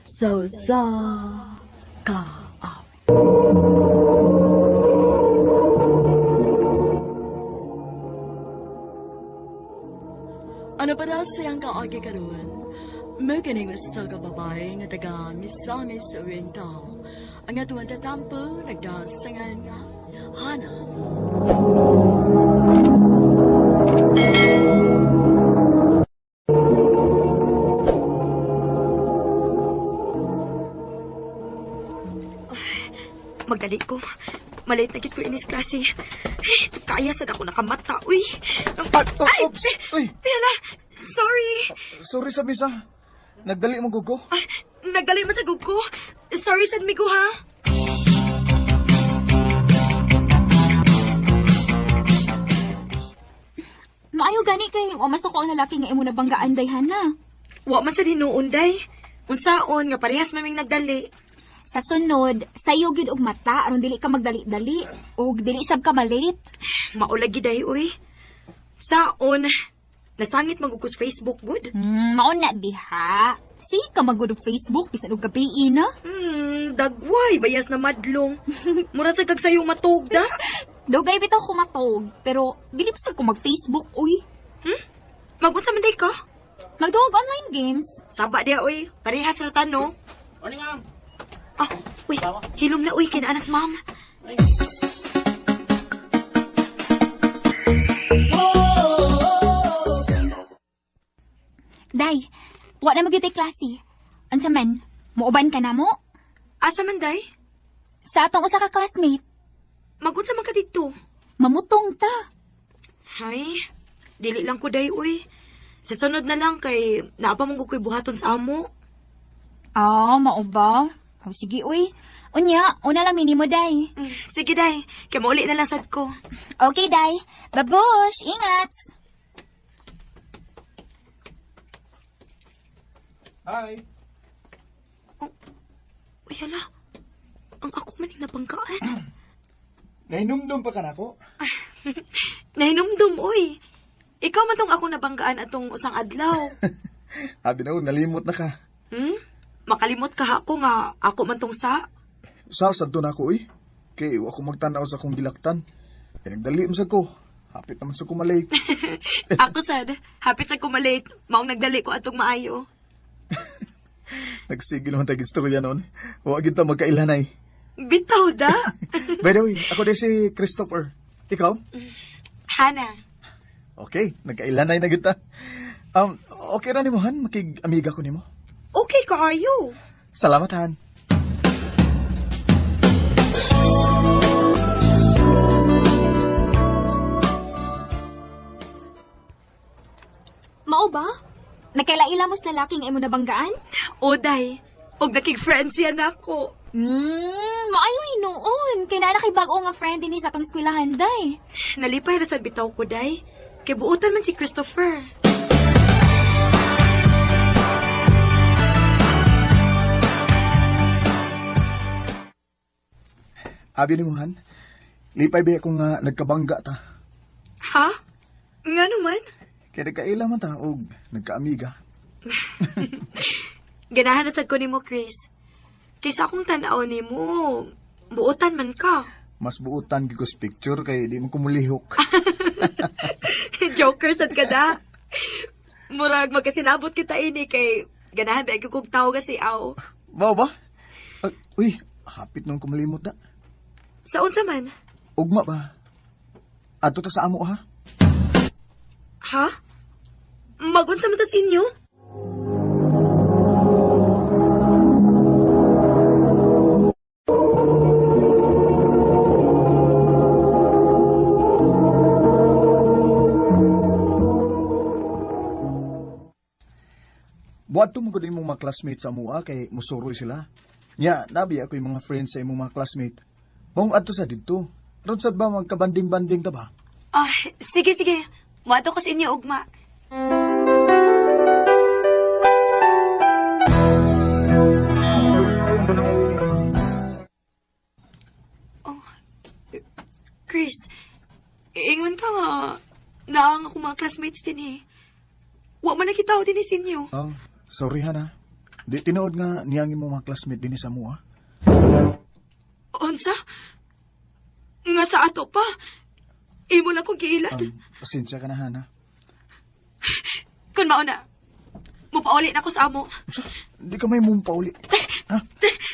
So sa ka. Ano pa daw siyang kaagi karon? Magaling sa kababae nga taga Misamis Oriental. Ang atuan tatampo nagdasangan nga Hana. Magdali ko. Malate na gid ko inis klase. Kaya sad ako nakamata, uy. Oops! Uy! Pila, sorry. Sorry sa misa. Nagdali mo gugo. Ay, nagdali man sa ko. Sorry sad migo, ha? Maayo gani kay o masako ang lalaki nga imo nabanggaan dayhan na. Wa man sa hinuon, day. Unsaon nga parehas maming nagdali. Sa sunod, sayo gyud og mata aron dili ka magdali-dali og dili sab ka malate. Maulagi day, uy. Saon, nasangit magugos Facebook, good? Mao na diha. Sige ka magud og Facebook bisan og gabi na. Dagway, bayas na madlong. Mura sa kag sayong matugda. Dugay bitaw ko matog, pero dili pa sad ko mag-Facebook uy. Magunsa man day ka? Magduog online games. Saba dia, uy. Parehas ra tanong. Ano nga? Ah, uy, hilom na, uy, kinaanas, ma'am. Day, wa na magyutay klase. Unsa man, muuban ka na mo? Asa man, day? Sa atong usa ka classmate, Magunsa man ka dito. mamutong ta. Hay, dili lang ko, day, uy. Sa sunod na lang kay naapa mong ko'y buhaton sa amo. Mao ba? Oh, sige uy. Unya, una lang minimo day. Sige, day. Kaya mauli na lang sad ko. Okay, day. Babush, ingat. Hi. Uy, hala. Ang ako maning napangkaan. Nainumdum pa ka na ko. Nahinumdum, uy. Ikaw man tong ako nabanggaan atong usang adlaw. Abi na nalimot na ka. Makalimot ka ako nga ako man tong sa. Sasad to na ako eh. Kay ako magtanaw sa akong gilaktan. Kaya nagdali mo sa ko. Hapit naman sa kumalay. Ako sad, hapit sa kumalate, maong nagdali ko atong maayo. Nagsigil naman tayong istorya noon. Huwag kita magkailanay. Bitaw da. By the way, ako din si Christopher. Ikaw? Hana. Okay, nagkailanay na kita. Okay ra ni mo, Han? Makig-amiga ko ni mo. Okay kaayo. Salamat, Han. Mao ba? Nagkaila-ila mo sa lalaki nga imo nabanggaan? Oday, og nakig-friends yan ako. Maayo hinuon. Kay na kay bag-o nga friend din sa atong eskwelahan day. Nalipay ra sad bitaw ko, day. Kay buutan man si Christopher. Abi ni mo, Han. Lipay ba ako nga nagkabangga ta. Ha? Nga naman? Kaya nagkaila man ta og nagkaamiga. Ganahan na sad ko nimo, Chris. Kaysa akong tanaw nimo, buutan man ka. Mas buutan gigos picture kay di mo kumulihok. Joker sad ka da. Murag magkasinabot kita ini kay ganahan ba kog tao kasi aw. Mao ba? Uy, hapit nung kumalimot na. Saon sa man? Ugma ba? Ato ta sa amo ha? Ha? Magunsa man tas inyo? Buhat to mo din mong mga classmates sa mua kay musuroy sila. Nya, nabi ako yung mga friends sa imong mga classmate. Mong adto sa dito. Ron sad ba magkabanding-banding ta ba? Sige, sige. Muato ko sa inyo, ugma. Chris, ingon ka nga. Naang ako mga classmates din eh. Wa man nakita ko din sinyo. Sorry, Han ha. Di tinuod nga niyang imong mga classmate din sa mua. Unsa? Nga sa ato pa. Imo lang kong giilan. Pasensya ka na, Hana. Kung mauna, mupauli na ko sa amo. Di ka may mumpauli. Ha?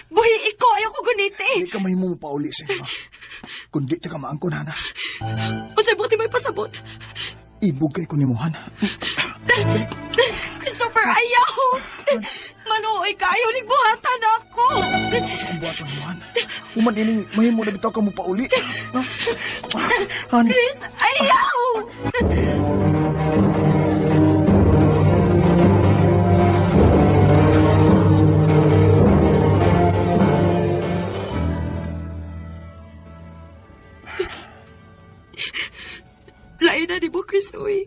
Buhi ko, ayaw ko guniti. Di ka may mumpauli sa inyo. Kung di ka maangkon, Hana. Unsa buti may pasabot. Ibugay ko ni mo, Hana. Christopher, ayaw. Manuoy kayo, nigbuhatan ako. Sa kumbuhaton mo, Hana. Uman ini, mahimo na bitaw ka mupauli. Hana. Chris, ayaw. Lain na ni mo, Chris, uy.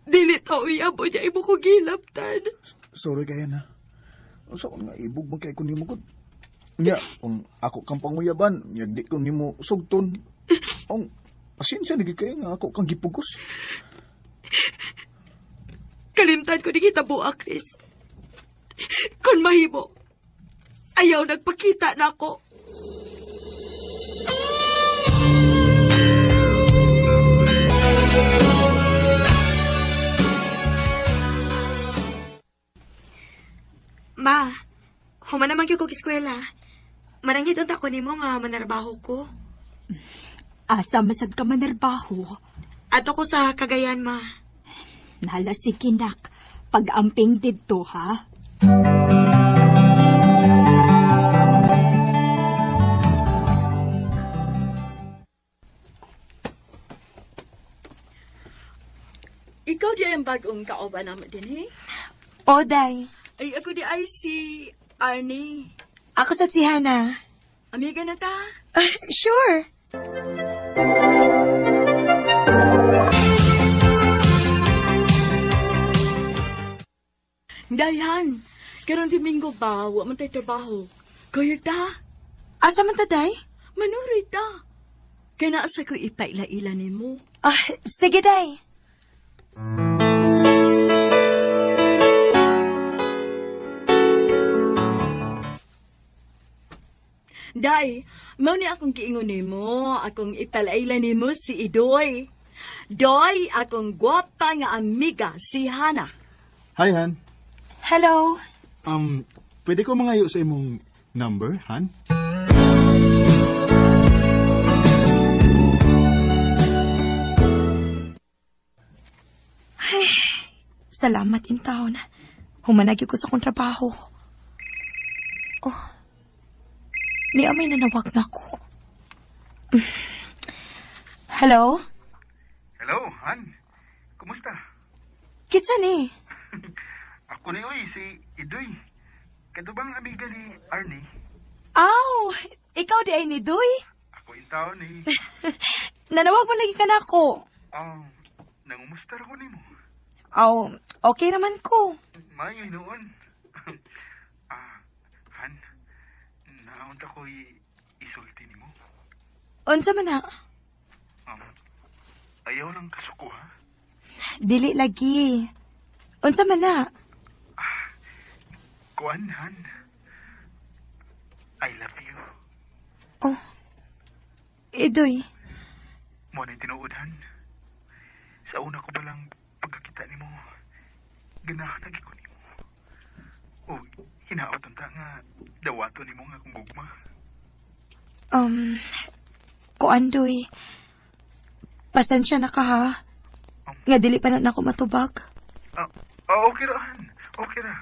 Dili tao iyabo niya imo ko gilaptan. Sorry kaya na. So, nga ibug ba kay ko nimo gud? Nya, kung ako kang panguyaban, yagdi ko nimo sugton. Ang pasensya nigi kay nga ako kang gipugos. Kalimtan ko ni kita buak, Chris. Kung mahimo, ayaw nagpakita na ako. Ma, human naman ko eskwela. Manangit unta ko nimo nga manarbaho ko. Asa masad ka manarbaho? Ato ko sa Cagayan, ma. Nalasikinak. Pag-amping dito, ha? Ikaw di ang bagong kauban naman din, eh? Oday, Ay, ako di ay si Arnie. ako sa si Hana. Amiga na ta? Sure. Dayan, karon Domingo ba, wa man tayo trabaho. Kuyog ta? Asa man ta, day? Manurit ta. Kaya naasa ko ipaila-ila ni mo. Sige, day. Day, mao ni akong giingon nimo, akong ipalaila nimo si Idoy. Doy, akong gwapa nga amiga si Hana. Hi, Han. Hello. Pwede ko mangayo sa imong number, Han? Salamat in taon. Humanagi ko sa kong trabaho. Oh. Ni amay nanawag na ako. Hello? Hello, Han. Kumusta? Kitsa ni? Ako ni Uy, si Idoy. Kadubang amiga ni Arnie. Aw, ikaw di ay ni Doy? Ako yung tao ni... Nanawag mo lagi ka na ako. Nangumusta ako ni mo. Aw, okay naman ko. Mayo noon. Han, naunta ko isulti ni mo. Unsa man na? Ayaw lang kasuko, ha? Dili lagi. Unsa man na? Kuan, Han. I love you. Oh. Idoy. Mo na tinuod, Han. Sa una ko balang pagkakita ni mo, ganahatag ko ni mo. O, hinaot ang nga, dawato ni mo nga kung gugma. Kuan, Doy. Pasensya na ka, ha? Nga dili pa na ako matubag. Okay ra, Han. Okay ra.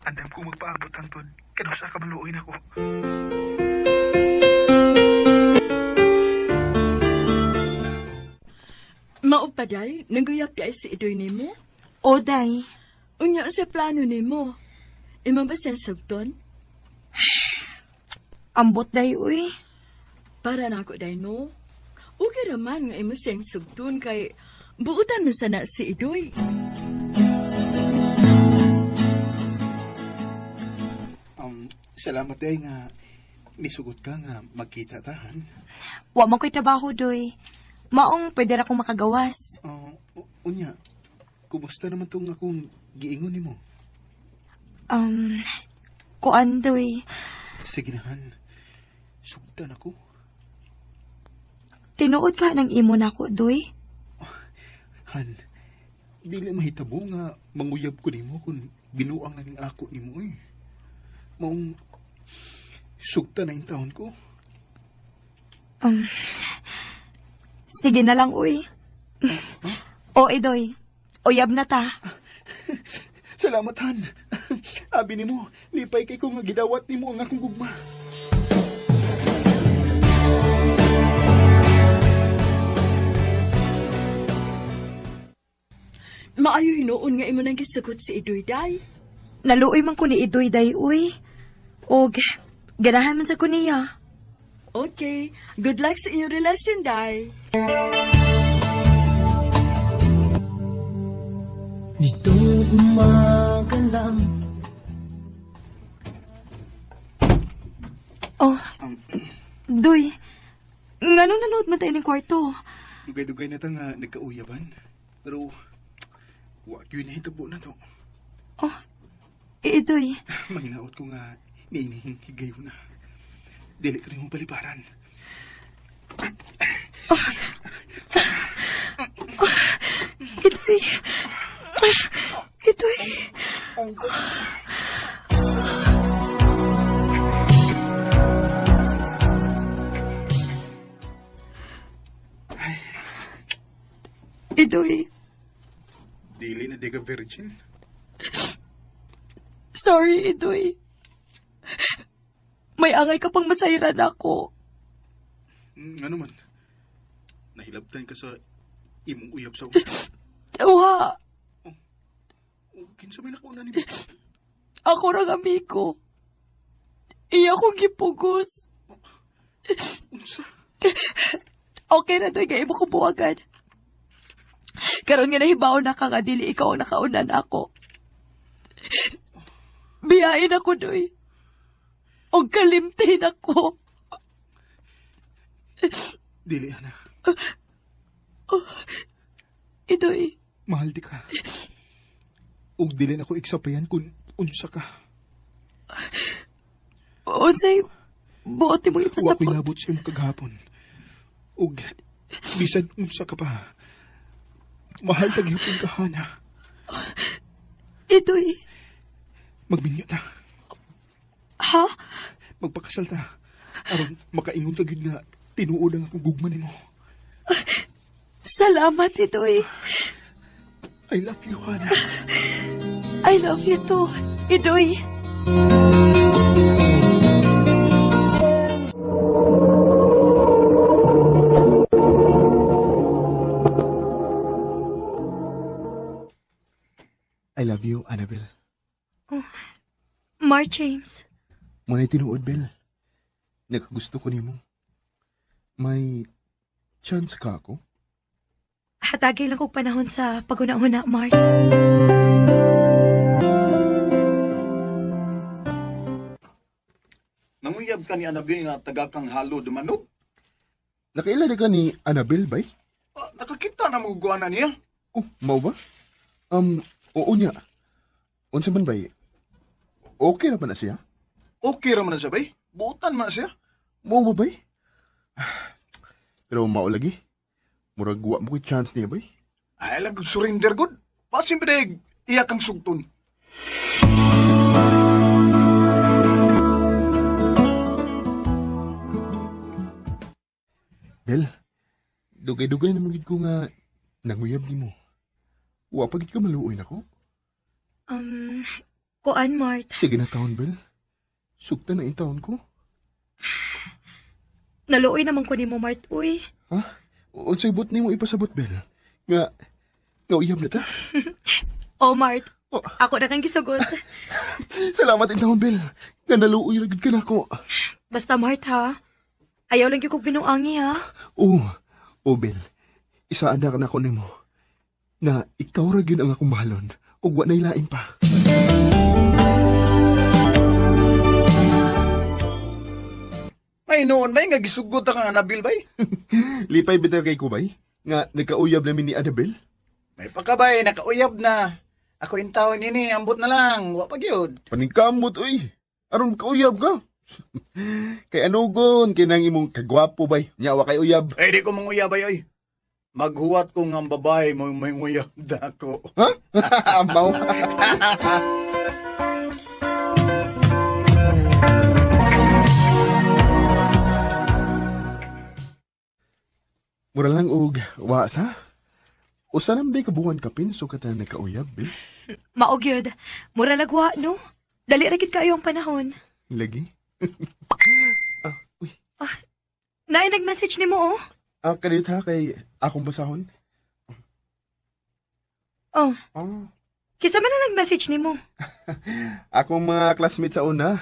Andam ko magpaabot ang tod. Kanusa ka maluoy na ko. Maupaday, naguyap kay si Idoy nimo. Oday. Unya sa plano nimo. Imo ba sa sugton? Ambot day, uy. Para na ako day no. Okay raman nga imo siyang sugton kay buutan mo sana si Idoy. Salamat day nga misugot ka nga magkita tahan. Wa man ko'y trabaho, Doy. Maong pwede ra akong makagawas. Unya, kumusta naman tong akong giingon ni mo? Kuan, Doy. Sige na, Han. Sugdan ako. Tinuod ka ng imo na ko, Doy. Han, dili mahitabo nga manguyab ko nimo kung binuang na ning ako nimo eh. Maong sugta na yung taon ko. Sige na lang, uy. O, Doy. Uyab na ta. Salamat, Han. Abi nimo, lipay kay ko nga gidawat nimo ang akong gugma. Maayo hinuon nga imo nang gisukot si Idoy, day. Naluoy man ko ni Idoy, day, uy. Og, ganahan man sa ko niya. Okay, good luck sa inyong relasyon, day. Nitong umaga lang. Oh, Doy. Nganong nanood man tayo ng kwarto? Dugay-dugay na ta nga nagkauyaban. Pero, wag yun na hitabo na to. Oh, Doy. Mahinaot ko nga niinihing higayo na. Dili ka rin mong paliparan. Idoy. Idoy. Idoy. Dili na di ka virgin. Sorry, Idoy. May angay ka pang masayran ako. Ano man? Nahilabtan ka sa imong uyab sa una. Uha, Kinsa may nakuha ni mo? ako rang amigo. Iya kong gipugos. Unsa? Okay na doy, kaya mo ko buwagan. Karon nga nahibaw na ka nga dili ikaw ang nakaunan ako. Biyain ako, doy. O kalimtin ako. Dili, Ana. Idoy, Mahal di ka. Ug dili na ko iksapayan kung unsa ka. unsay buot mo Wa ipasapot. pilabot sa imong kaghapon. Ug bisan unsa ka pa. Mahal ta gyapon ka, Hana. Idoy, Magbinyo ta. ha? Magpakasal ta. Aron makaingon ta gyud nga tinuod ang akong gugma nimo. Salamat, Idoy. I love you, Hana. I love you too, Idoy. I love you, Annabelle. Mar James. Muna'y tinuod, Bel. Nakagusto ko nimo. May chance ka ako? Hatagay lang kong panahon sa paguna-una, Mar. Nanguyab ka ni Annabelle nga taga kang halo dumanog. Nakailala ka ni Annabelle, bay? Nakakita na mo guana niya. Oh, mau ba? Oo niya. Unsa man, bay? Okay na ba na siya? Okay ra man na siya, bay. Buutan man na siya. Mau ba, bay? Pero mao lagi. Murag wa mo ko'y chance niya, bay? Ay, lag surrender good. Pasim pinag iya kang sugton. Bel, dugay-dugay naman gid ko nga nanguyab ni mo. Wa pa gid ka maluoy nako. Kuan, Mart. Sige na taon, Bel. Sugta na in taon ko. Naluoy naman ko ni mo, Mart. Uy. Ha? Unsay but nimo ipasabot, Bel? Nga uyab na ta. Oh, Mart. Oh. Ako na kang gisugod. Salamat in taon, Bel. Nga naluoy ra gid ka nako. Basta, Mart, ha? Ayaw lang yung kong binuangi, ha? Oh, Bel. Isaan na ka na ko nimo. Nga ikaw ra gyud ang akong mahalon. Ug wa nay lain pa. May noon bay nga gisugot ka nga Annabelle bay. Lipay bitaw kay Kubay nga nagkauyab namin ni Annabelle. May pakabay nakauyab na. Ako intaw nini, ambot na lang. Wa pa gyud. Paningkamot, uy. Aron kauyab ka. Kay anugon, kinang imong kagwapo bay. Nyawa kay uyab. Eh, di ko manguyabay, oy. Maghuwat ko nga babae mo may nguyab dako. Ha? Amaw. Mura lang og wasa. Usa nam day kabuhan kapin so kata nagkauyab, eh. Maogyod. Mura lagwa, no? Dali ra gid kayo ang panahon. Lagi. Naay nag-message nimo, oh. Kanit ha kay akong basahon. Oh, Oh. kisa man na nag-message nimo. Akong mga classmates sa una,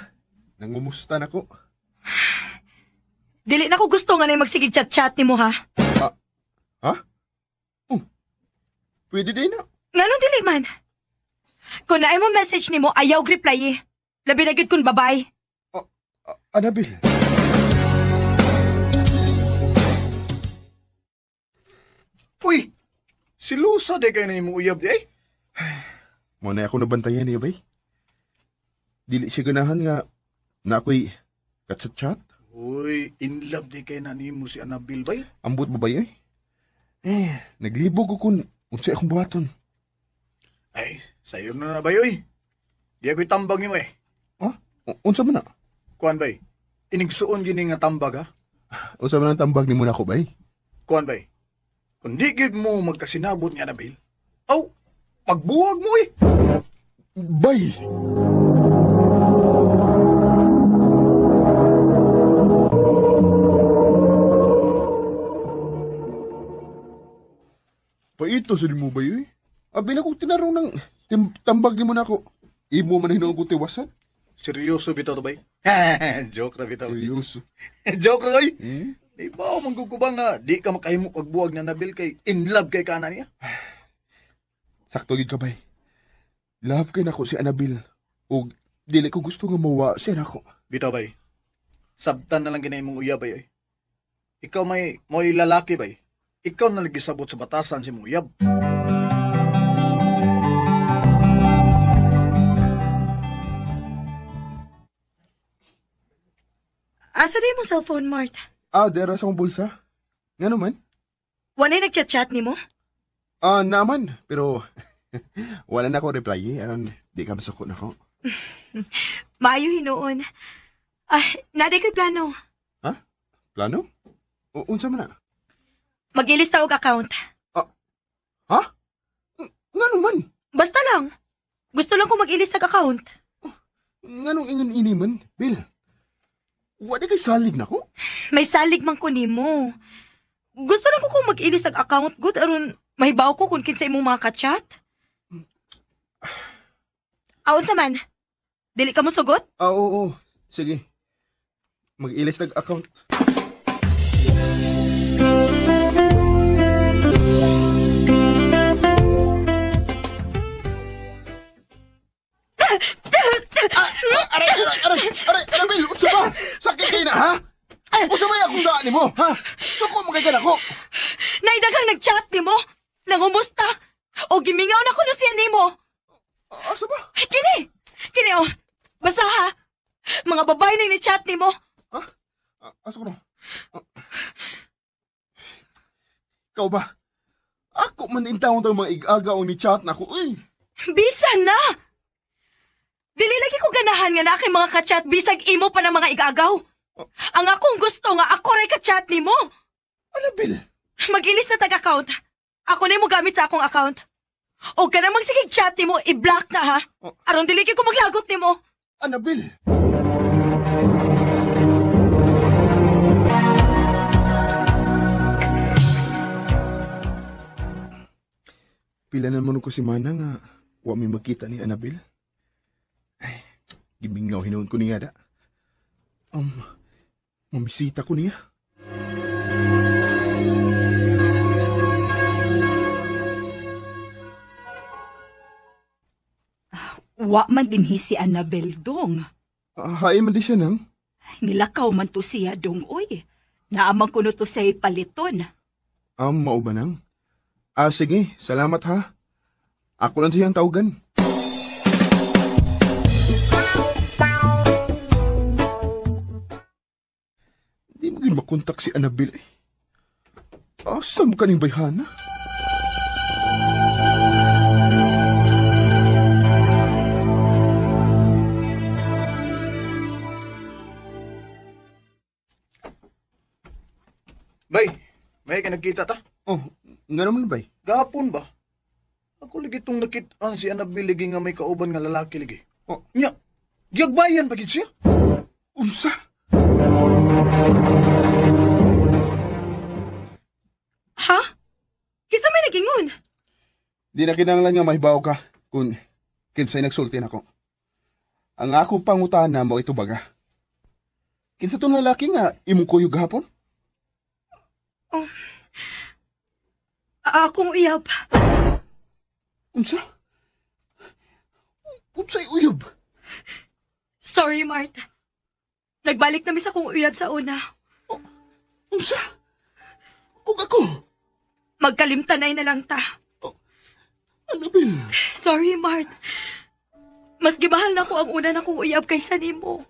nangumusta na ko. Dili na ko gusto nga na magsigig chat-chat nimo, ha? Ha? Oh. Pwede din na. Nganong dili man? Kung naay mo message nimo, ayaw reply eh. Labi na gid kun babay. Anabil. Uy, si Lusa di kayo na imong uyab di ay. Mo na ako nabantayan niya, bay. Dili siya ganahan nga na ako'y chat-chat. Uy, in love di kayo na nimo si Anabil bay. Ambot ba ba eh? Naglibog ko kung unsay akong buhaton. Ay, sayo na ba yoy? Di ako'y tambag nimo eh. Unsa man na? Kuan bay, inigsuon gini nga tambag ha? Unsa man ang tambag ni mo na ako, bay? Kuan bay, kung di gid mo magkasinabot ni Anabil, aw, pagbuwag mo eh. Bay! Paito sa mo ba yun? Abila ko tinarong ng tambag ni mo na ako. Imo man hinoon ko tiwasan. Seryoso bitaw to bay? Joke na bitaw. Seryoso. Joke na bay. Hmm? Di ba ako manggugubang na di ka makahimo pagbuwag na Anabil kay in love kay kana niya? Sakto gid ka bay. Love kay nako si Anabil. O dili ko gusto nga mawa siya nako. Bitaw bay, sabtan na lang ginay mong uyab bay. Ikaw may lalaki bay. Ikaw na nagisabot sa batasan si mong uyab. Asa na mo cellphone, Mart? Dera sa akong bulsa. Nga naman? Wanay nag-chat-chat nimo? Naman. Pero wala na ako reply eh. Aron di ka masukot na ako. Maayo hinuon. Naday ko'y plano. Plano? Unsa man na? Mag-ilista og account. Ha? Nga naman? Basta lang. Gusto lang ko mag-ilista og account. Nga nung ingon iniman, Bill? Wala kay salig na ko? May salig man ko nimo. Gusto lang ko kung mag-ilista og account good aron mahibaw ko kung kinsa imong mga ka-chat. Unsa man? Dili ka mo sugot? Oo. Sige. Mag-ilis nag-account. Aray, Bill, unsa ba? Sakit kayo na, ha? Unsa ba yung akusaan ni mo, ha? Suko mo kay ka nako. Naidagang nag-chat nimo. Nangumusta. O gimingaw na ko na siya nimo. Asa ba? Kini oh. Basta ha. Mga babae nang ni-chat nimo. Asa ko na? Ikaw ba? Ako man intawon tayo mga ig-agaw ni chat na ko, uy. Bisan na. Dili lagi ko ganahan nga na aking mga ka-chat bisag imo pa ng mga igagaw. Ang akong gusto nga ako ray ka-chat nimo. Ano, Bill? Mag-ilis na tag-account. Ako na mo gamit sa akong account. O ka na magsigig chat nimo, i-block na ha. Aron dili ko maglagot nimo. Ano, Bill? Pila naman ko si Mana nga wa may magkita ni Annabel. Ay, gimingaw hinuon ko niya da. Mamisita ko niya. Wa man dinhi si Annabel dong. Haay man di siya nang. Nilakaw man to siya dong, uy. Naamang kuno to sa'y paliton. Mao ba nang? Sige, salamat ha. Ako lang siyang tawagan. makontak si Annabel eh. Asa mo kaning bayhana? Bay, may ka nagkita ta? Oh, nga naman bay. Gapon ba? Ako lagi itong nakitaan si Annabel lagi nga may kauban nga lalaki lagi. Oh. Nya, giyagbayan pa gid siya? Unsa? Ha? Kisa may nagingon? Di na kinanglan nga mahibaw ka kung kinsay nagsulti nako. Ang akong pangutana mo ito baga. Kinsa tong lalaki nga imong kuyog hapon? Akong uyab. Unsa? Unsay uyab? Sorry, Martha. Nagbalik na sa akong uyab sa una. Unsa? Ug ako? Magkalimtanay na lang ta. Annabel. Sorry, Mart. Mas gibahal na ko ang una na kong uyab kaysa nimo.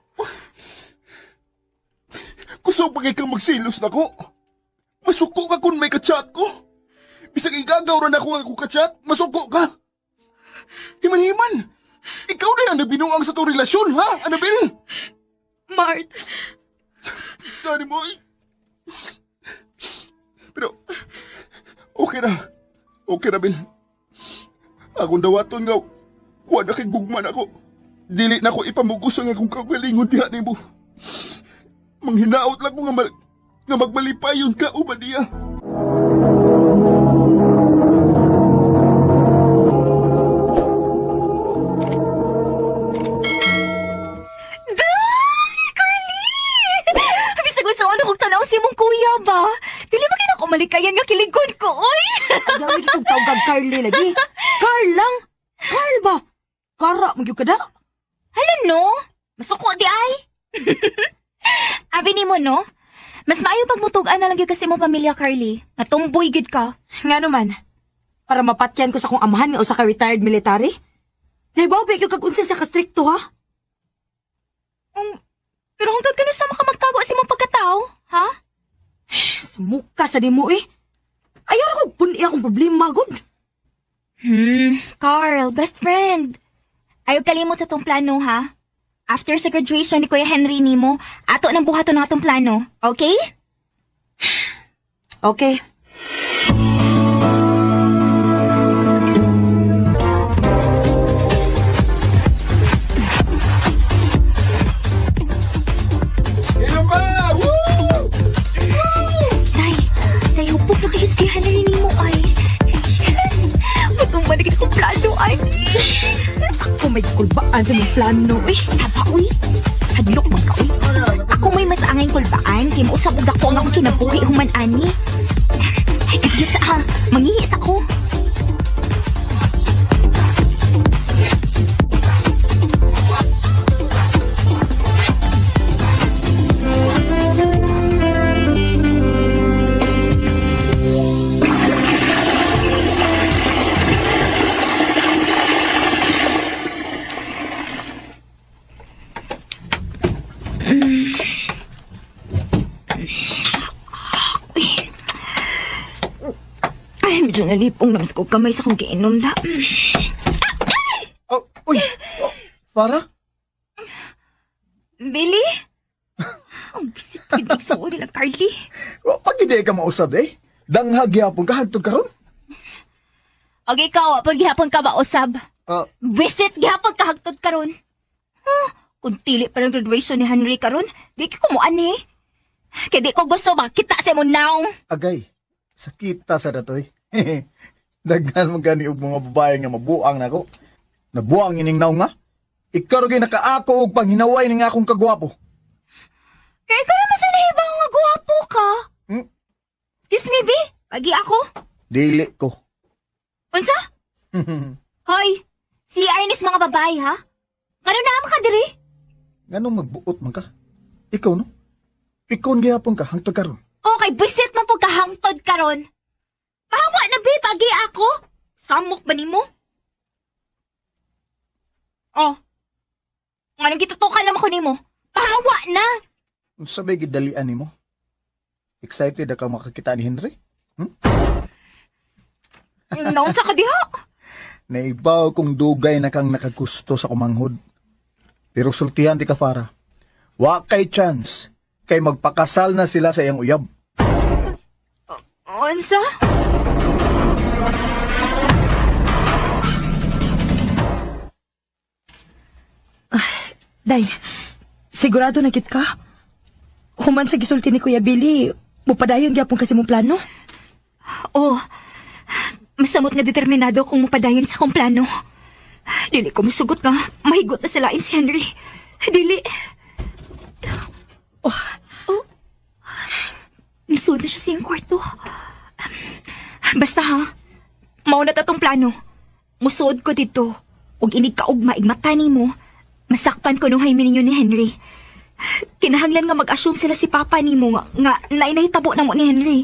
Kusog pa kay kang magsilos na ko. Masuko ka kung may kachat ko. Bisag igagaw rin ako ang akong kachat, masuko ka. Himan-himan. Ikaw na ang nabinuang sa to relasyon, ha, Annabel? Mart, Tani mo eh. Pero, okay na. Okay na, Bill. Akong dawaton nga, kuha na kay gugman ako. Dili na ko ipamugos ang akong kagalingon diha ni mo. Manghinaot lang ko nga magmalipay yun ka, Ubadiya. Dili ba kina ko malikayan nga kiligod ko, oy? Gawin kitong tawag Carly lagi. Carl lang. Carl ba? Kara, magyug ka da. Hala no? Masuko di ay. Abi ni mo no? Mas maayo pagmutugan na lang gyud kasi mo pamilya, Carly. Natumboy gid ka. Nga naman, para mapatyan ko sa kong amahan nga usa ka retired military. Naibaw ba ikaw kag unsa sa kastrikto ha? Pero hangtod ka sa makamagtago sa imong pagkatao, ha? Smuka sa nimo eh. Ayaw ko puni akong problema gud. Carl, best friend. Ayaw kalimot sa tong plano, ha? After sa graduation ni Kuya Henry nimo, ato nang buhaton na atong plano, okay? Okay. Ino pa! Woo! Say, hupok na kayo si Henry nimo, ay. Matong maligid kong plano, ay. Ako may kulbaan sa mong plano eh. Taba, uy. Hadlok man ka, uy. Ako may mas angay kulbaan, kaya mausap og ako ang akong kinabuhi human ani. Ay, kagyot sa ha. Mangihis ako. Ay, medyo nalipong namas ko kamay sa kong giinom da. Oh, uy! Oh, Farah? Billy? Ang bisip pinagsuo nila, Carly. Oh, pag hindi ka mausab eh. Danghag yapon ka, hagtog karon. Og ikaw, pag gihapon ka ba usab? Visit gihapon ka hagtod karon. Kung tili pa ng graduation ni Henry karon, di ka kumuan eh. Kaya di ko gusto makita sa mo now. Agay, sakita sa datoy. Daghan mo gani og mga babae nga mabuang nako. Nabuang ining naw nga. Ikaw rin nakaako og panghinaway ning akong kagwapo. Kaya ikaw naman sa nahibang nga guwapo ka. Excuse me, B? Pagi ako? Dili ko. Unsa? Hoy, si Ernest mga babae, ha? Kano naman ka diri? Nganong magbuot man ka? Ikaw no? Pikon gihapon ka hangtod karon. Okay, bisit man po kahangtod karon. Pahawa na, B, pagi ako. Samok ba nimo? Oh. Nga nang gitutukan naman ko nimo. Pahawa na. Sabay gidalian nimo. excited na ka makakita ni Henry? Yung naon sa kadiha. Naibaw kung dugay na kang nakagusto sa kumanghod. Pero sultihan di ka, Farah. Wa kay chance. Kay magpakasal na sila sa iyang uyab. Unsa? Day, sigurado na gid ka? Human sa gisulti ni Kuya Billy, mupadayon gyapon kasi mong plano? Oh, masamot nga determinado kung mapadayon sa akong plano. Dili ko musugot nga, mahigot na salain si Henry. Dili. Oh. Nisuod na siya sa iyong kwarto. Basta ha, mauna tatong plano. Musuod ko dito. Ug inig kaugma igmata nimo, masakpan ko nung haymin ninyo ni Henry. Kinahanglan nga mag-assume sila si Papa nimo nga nainahitabo na mo ni Henry.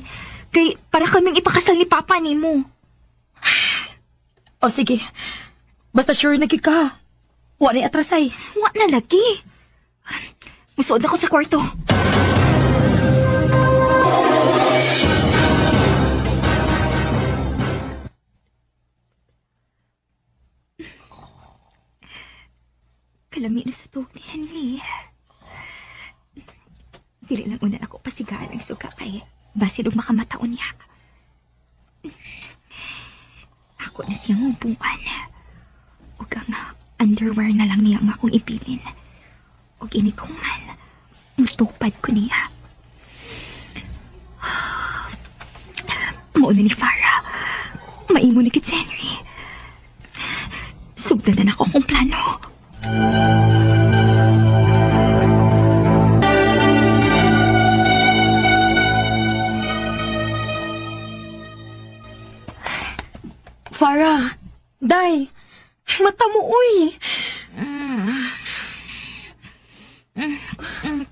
Kay para kaming ipakasal ni Papa nimo. O sige, basta sure na gid ka. Wa na atrasay. Wa na lagi. Musuod ako sa kwarto. Kalami na sa tuog ni Henry. Dili lang una ako pasigaan ang suga kay basin og makamataon niya. Ako na siyang upuan. Ug ang underwear na lang niya nga akong ipilin. Ug ini kong man, mutupad ko niya. Mauna ni Farah. Maimo ni kit si Henry. Sugdan na ako akong plano. Farah, Day, mata mo uy.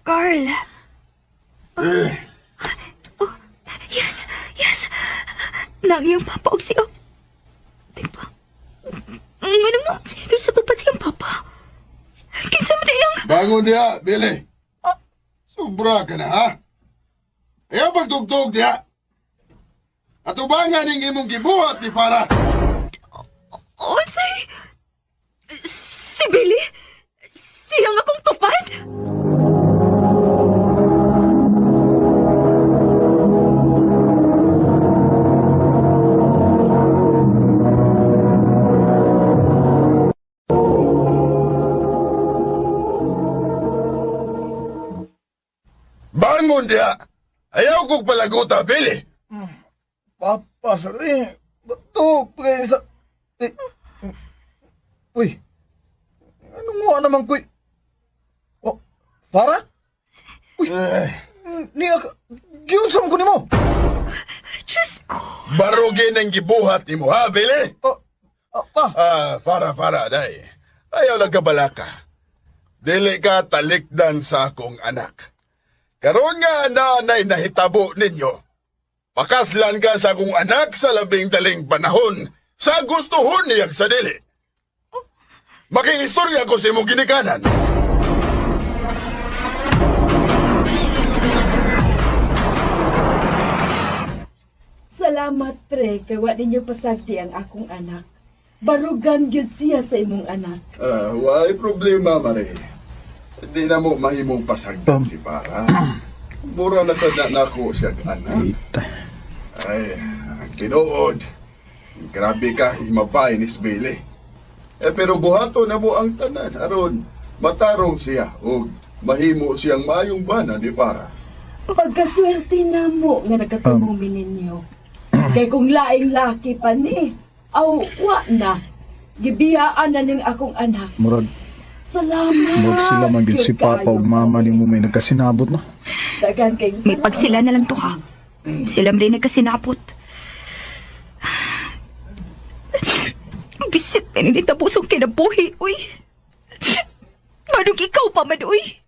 Carl. Oh, yes. Nang iyong papa og siya. Diba? Ano mo, sino sa tupad siyang papa? Kinsa mo na iyang... Bangon diha, Billy. Sobra ka na, ha? Ayaw pagtugtog diha. At ubangan ng imong gibuhat ni Farah. Oh, si Billy? Siyang akong tupad? Bangon diha. Ayaw kong palaguta, Billy. Papa, sorry. Bato, pre, sa... Uy. Anong nga naman, kuy? Oh, Farah? Uy. Niya ka... Giyusam ko ni mo. Diyos ko. Barugin ang gibuhat ni mo, ha, Billy? Farah, day. Ayaw lang kabalaka. Dili ka talikdan sa akong anak. Karon nga nanay nahitabo ninyo. Pakaslan ka sa akong anak sa labing daling panahon sa gustuhon niyag sa dili. Makihistorya ko sa imong ginikanan. Salamat, pre, kay wa ninyo pasagdi ang akong anak. Barugan gyud siya sa imong anak. Why problema, Mare. Di na mo mahimong pasagdan si Farah. Mura na sa nako siya anak. Ay, kinuod. Grabe ka, himapay ni Billy. Pero buhato na mo ang tanan. Aron, matarong siya o mahimo siyang mayong bana ni Farah. Pagkaswerte na mo nga nagkatumumi ninyo. Kay kung laing laki pa ni, wa na. Gibiyaan na ning akong anak. Murag, Salamat. sila magil si Papa o Mama ni mo may nagkasinabot na. Dagan kay May pagsila na lang to ha. Sila rin nagkasinapot. Bisit na nilita pusong kinabuhi, uy. Manong ikaw pa man, uy.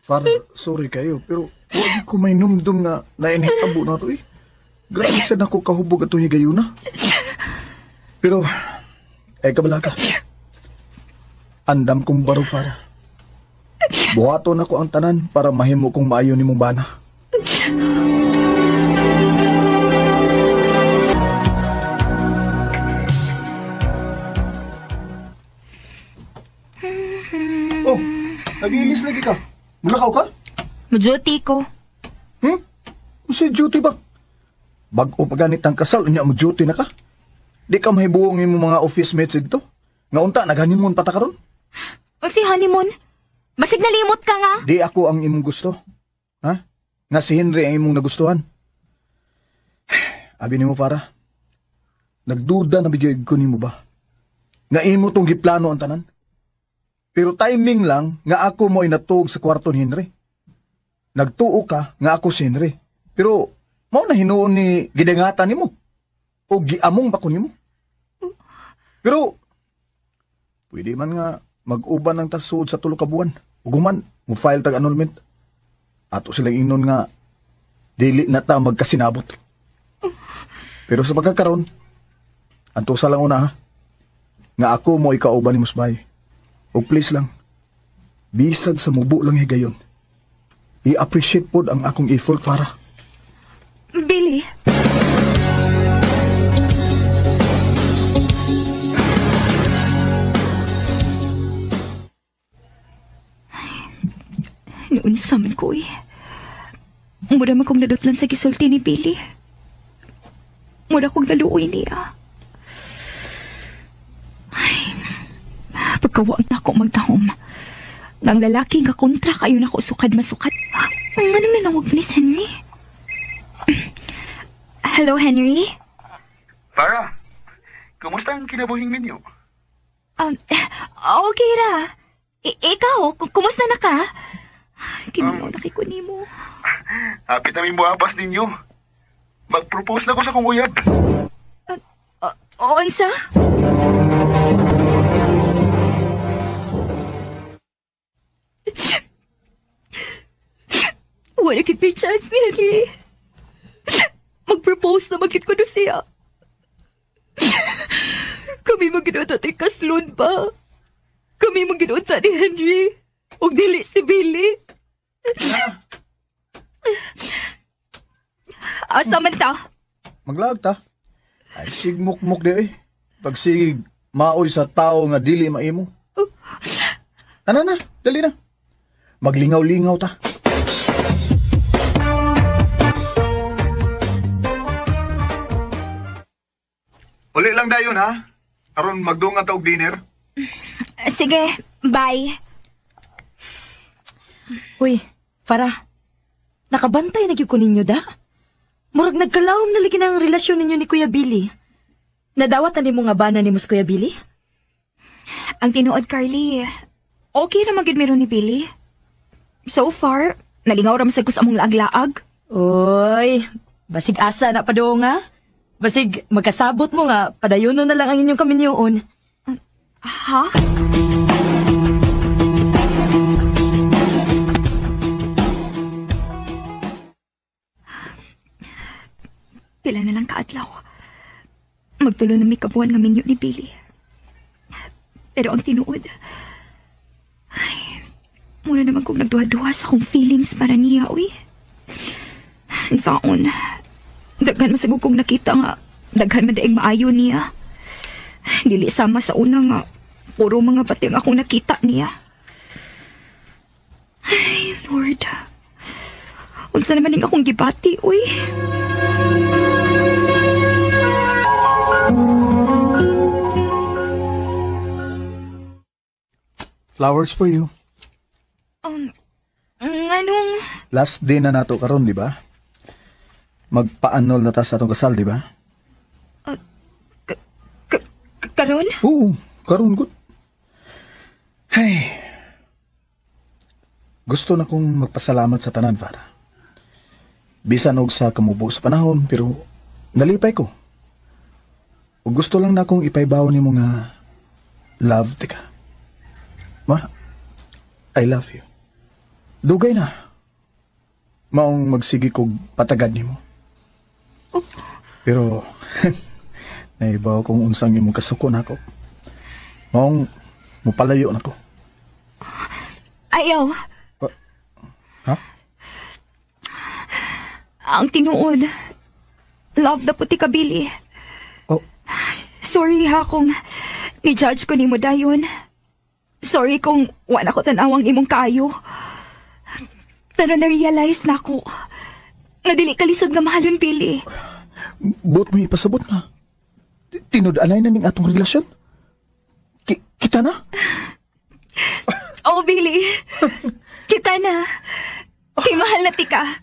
Farah, sorry kayo, pero huwag ko may numdum nga nainhitabo na to eh. Grabe sa nako kahubog at higayuna. Pero, kabala ka. Andam kong baro, Farah. Buhaton ako ang tanan para mahimo kong maayo ni mong bana. Nag-iilis lagi ka. Mulakaw ka? Maduty ko. Si duty ba? Bag-o paganit ang kasal, unya mo duty na ka. Di ka mahibuong yung mga office mates dito. Nga unta, nag-honeymoon pata karon. O si honeymoon? Basig nalimot ka nga. Di ako ang imong gusto. Ha? Nga si Henry ang imong nagustuhan. Abi ni mo, Farah. Nagduda na bigyan ko ni mo ba? Nga imo tong giplano ang tanan. Pero timing lang nga ako mo inatog sa kwarto ni Henry. Nagtuo ka nga ako si Henry. Pero mao na hinuon ni gidangatan nimo. O giamong ba ko nimo? Pero pwede man nga mag-uban ng tasod sa tulo ka buwan. Uguman, mo file tag annulment. Ato silang inon nga dili na ta magkasinabot. Pero sa pagkakaroon, anto sa lang una ha, nga ako mo ikauban ni Musbay. O please lang, bisag sa mubo lang higayon. I-appreciate po ang akong effort, Farah. Billy. Noon sa man ko eh. Mura man kong nadutlan sa gisulti ni Billy. Mura kong naluoy niya. Ay, pagkawag na ako magtahom. Nang lalaki nga kontra kayo na ko sukad masukat. Ang manang nanawag ni Henry. Hello, Henry? Farah, kumusta ang kinabuhing ninyo? Okay ra. Ikaw, kumusta na ka? Kinunaw na kay kunin mo. Hapit namin buhapas ninyo. Mag-propose na ko sa kong uyab. Onsa? Wala kit may chance ni Henry. Mag-propose na magkit ko na siya. Kami mag-inuta ni Kaslun ba? Kami mag-inuta ni Henry. O dili si Billy. Asa man ta? Maglag ta. Ay, sigmuk-muk di eh. Pag sig maoy sa tao nga dili maimo. Ano na, dali na. Maglingaw-lingaw ta. Uli lang dayon ha. Aron magdungan ta og dinner. Sige, bye. Uy, Farah. Nakabantay na gyud ko ninyo da? Murag nagkalawom na lagi na ang relasyon ninyo ni Kuya Billy. Nadawat na ni mo nga bana ni Mus Kuya Billy? Ang tinuod, Carly, okay na magid meron ni Billy. So far, nalingaw ra masag ko sa among laag-laag. Uy, basig asa na pa do nga. Basig magkasabot mo nga, padayonon na lang ang inyong kaminyoon. Ha? Pila na lang kaadlaw. Magtulo na may kabuan nga minyo ni Billy. Pero ang tinuod, ay, muna naman kong nagduha-duha sa akong feelings para niya, uy. Saon, daghan masagog kong nakita nga, daghan madaing maayo niya. Dili sama sa una nga, puro mga bating akong nakita niya. Ay, Lord. Unsa naman yung akong gibati, uy. Flowers for you. Anong... Last day na nato karon, di ba? Magpa-annul na ta sa atong kasal, di ba? Karon? Oo, karon good. Hey. Gusto na kong magpasalamat sa tanan, Farah. Bisan og sa kamubo sa panahon, pero nalipay ko. O gusto lang na akong ipaibaw ni mo nga love, tika. Ma, I love you. Dugay na. Maong magsigi kog patagad ni mo. Pero, naibaw kong unsang imong kasuko na ako. Maong mupalayo na ko. Ayaw. Ha? Ang tinuod. Love na puti ka, Billy. Oh. Sorry ha kung ni-judge ko ni mo dayon. Sorry kung wala ko tanawang imong kayo. Pero na-realize na ako nga dili ka lisod nga mahalon, Billy. Buot mo ipasabot na. Tinud-anay na ning atong relasyon. Kita na? Oh, Billy. Kita na. Kay mahal na tika.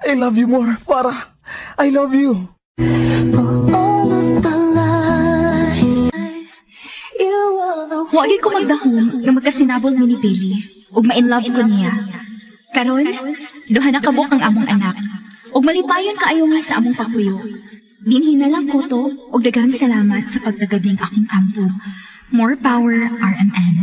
I love you more, Farah. I love you. Wagi ko magdahon nga magkasinabol mo ni Billy ug ma-inlove ko niya. Karon, duha na kabuk ang among anak. Ug malipayon kaayo nga sa among papuyo. Dinhi na lang ko to ug daghang salamat sa pagdagabing akong kampo. More power, RMN.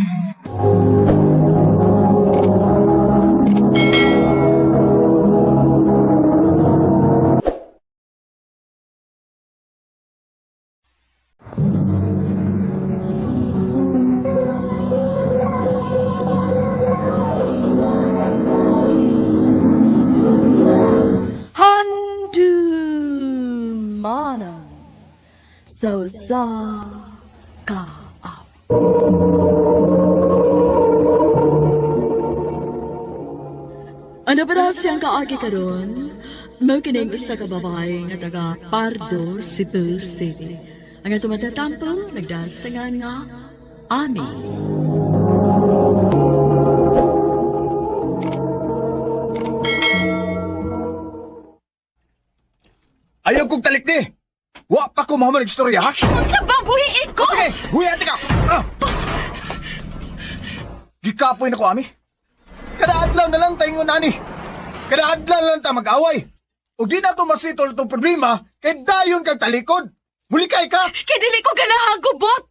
Handu mana so sa ka up. Ano ba siyang kaagi karon? Mao kining isa ka babae nga taga Pardo, Cebu City. Ang atong matatampo nagdasangan nga Ami. Ayaw kong talik ni. Wa pa ko mahuman istorya, ha? Sa babuhi ko! Okay, huyati ka! Gikapoy na ko, Ami. Kada adlaw na lang tayong unani. Kada adlaw na lang tayo mag-away. O di na ito masitol itong problema, kay dayon kang talikod. Mulikay ka! Kay dili ko ganahan gubot!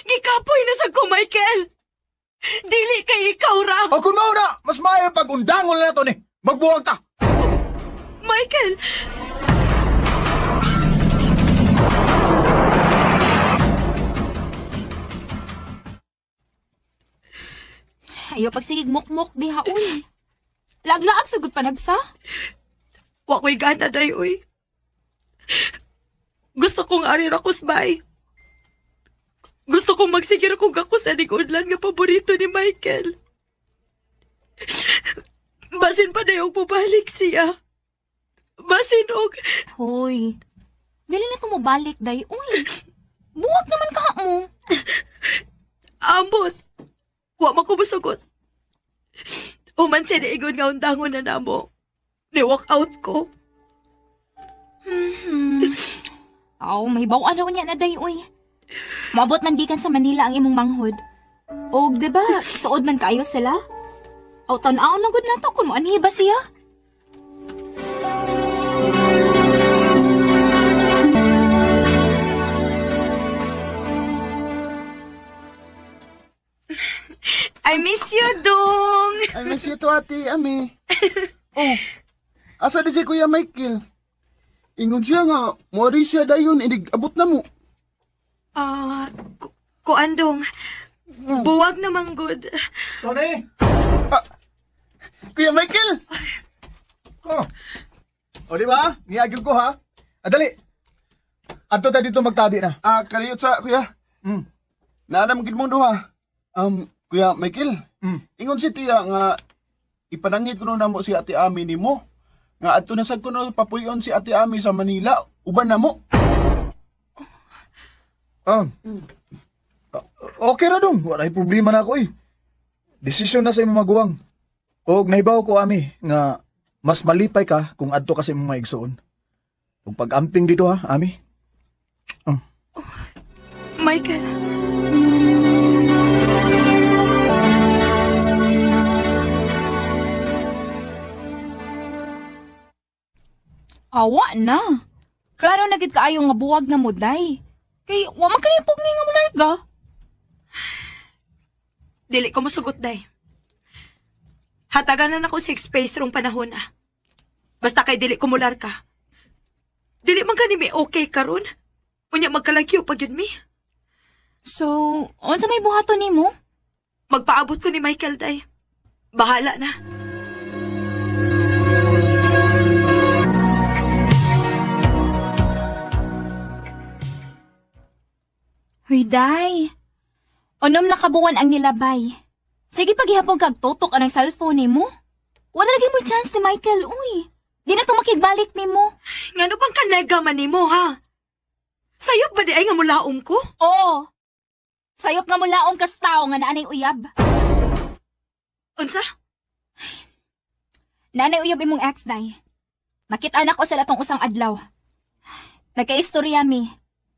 Gikapoy na sa ko, Michael! Dili kay ikaw ra! O kung mauna, mas maayo pag-undangon na ito ni. Magbuwag ta! Michael! Ayaw pagsigig mukmok di haon. Laglaag sagot pa nagsa. Wa ko'y gana day, uy. Gusto kong arir ako sbay. Gusto kong magsigir kong ako sa udlan nga paborito ni Michael. Basin pa na yung pabalik siya. Basin og... Hoy, dili na tumubalik day, uy. Buwag naman ka mo. Ambot. Wa makubusugot. Human siya naigon nga undangon na namo. Ni-walk out ko. Aw, may bawaan raw niya na day, uy. Maabot man gikan sa Manila ang imong manghod. Og, diba, suod man kayo sila? Aw, tan-aw na gud na to kung anhi ba siya? I miss you, Dong! I miss you to, ate, Ami. Oh, asa di si Kuya Michael? Ingon siya nga, mori siya dayon, inig abot na mo. Kuan, Dong. Buwag namang good. Tony! Kuya Michael! Oh. O di ba? Niyagin ko, ha? Dali. Adto tayo dito magtabi na. Kariyot sa, Kuya. Naanamagid mong duha. Kuya Michael, ingon si Tia nga ipanangit ko na mo si Ate Ami ni mo. Nga adto na sad ko no papuyon si Ate Ami sa Manila. Uban na mo. Okay ra dong. Wala yung problema na ako, eh. Desisyon na sa imong maguwang. O nahibaw ko, Ami, nga mas malipay ka kung adto ka sa imong maigsoon. Kung pag-amping dito, ha, Ami? Michael. Awa na. Klaro na gid kaayo nga buwag na mo, day. Kay, wa man kanipog nga mo larga. Dili ko musugot, day. Hatagan na ako 6 space rong panahon na. Basta kay dili ko mular ka. Dili man kani mi okay karon. Unya magkalagyo pag yun mi. So, unsa may buhaton nimo? Magpaabot ko ni Michael, day. Bahala na. Hoy, day. Unom na kabuwan ang nilabay. Sige paghihapon kag tutok ang cellphone ni mo. Wala lagi mo chance ni Michael, uy. Di na tumakigbalik ni mo. Ngano bang kanega man nimo, ha? Sayop ba di ay nga mulaom ko? Oo. Sayop nga mulaong kas tao nga naanay uyab. Unsa? Naanay uyab imong ex, day. Nakita anak ko sila tong usang adlaw. Nagkaistorya mi.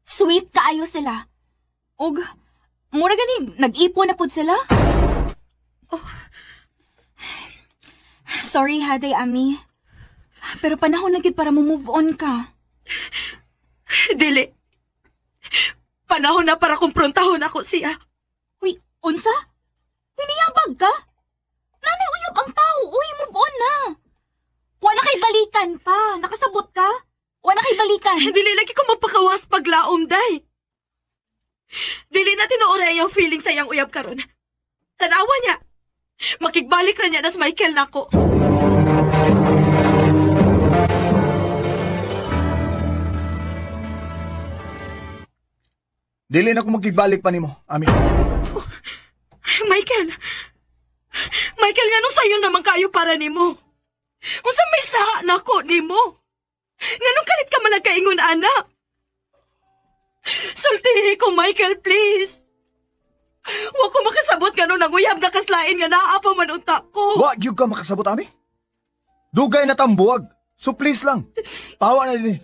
Sweet kaayo sila. Og, mura gani, nag-ipo na pud sila. Sorry ha, day, Ami. Pero panahon na gid para mo move on ka. Dili. Panahon na para kumprontahon ako siya. Uy, unsa? Winiyabag ka? Nanay uyab ang tao. Uy, move on na. Wala kay balikan pa. Nakasabot ka? Wala kay balikan. Dili lagi ko mapakawas paglaom, day. Dili na tinuora iyang feeling sa iyang uyab karon. Tanawa niya. Makigbalik na niya na sa Michael nako. Dili na ko magibalik pa nimo, Ami. Michael. Michael, nga nung sayo naman kayo para nimo. Unsa may saha nako nimo? Nga nung kalit ka malagkaingon, anak. Sultihi ko, Michael, please. Huwag ko makasabot nga nung nanguyab na kaslain nga naa pa man utak ko. Wa gyud ka makasabot, Ami. Dugay na tambuwag. So please lang. Pawa na din.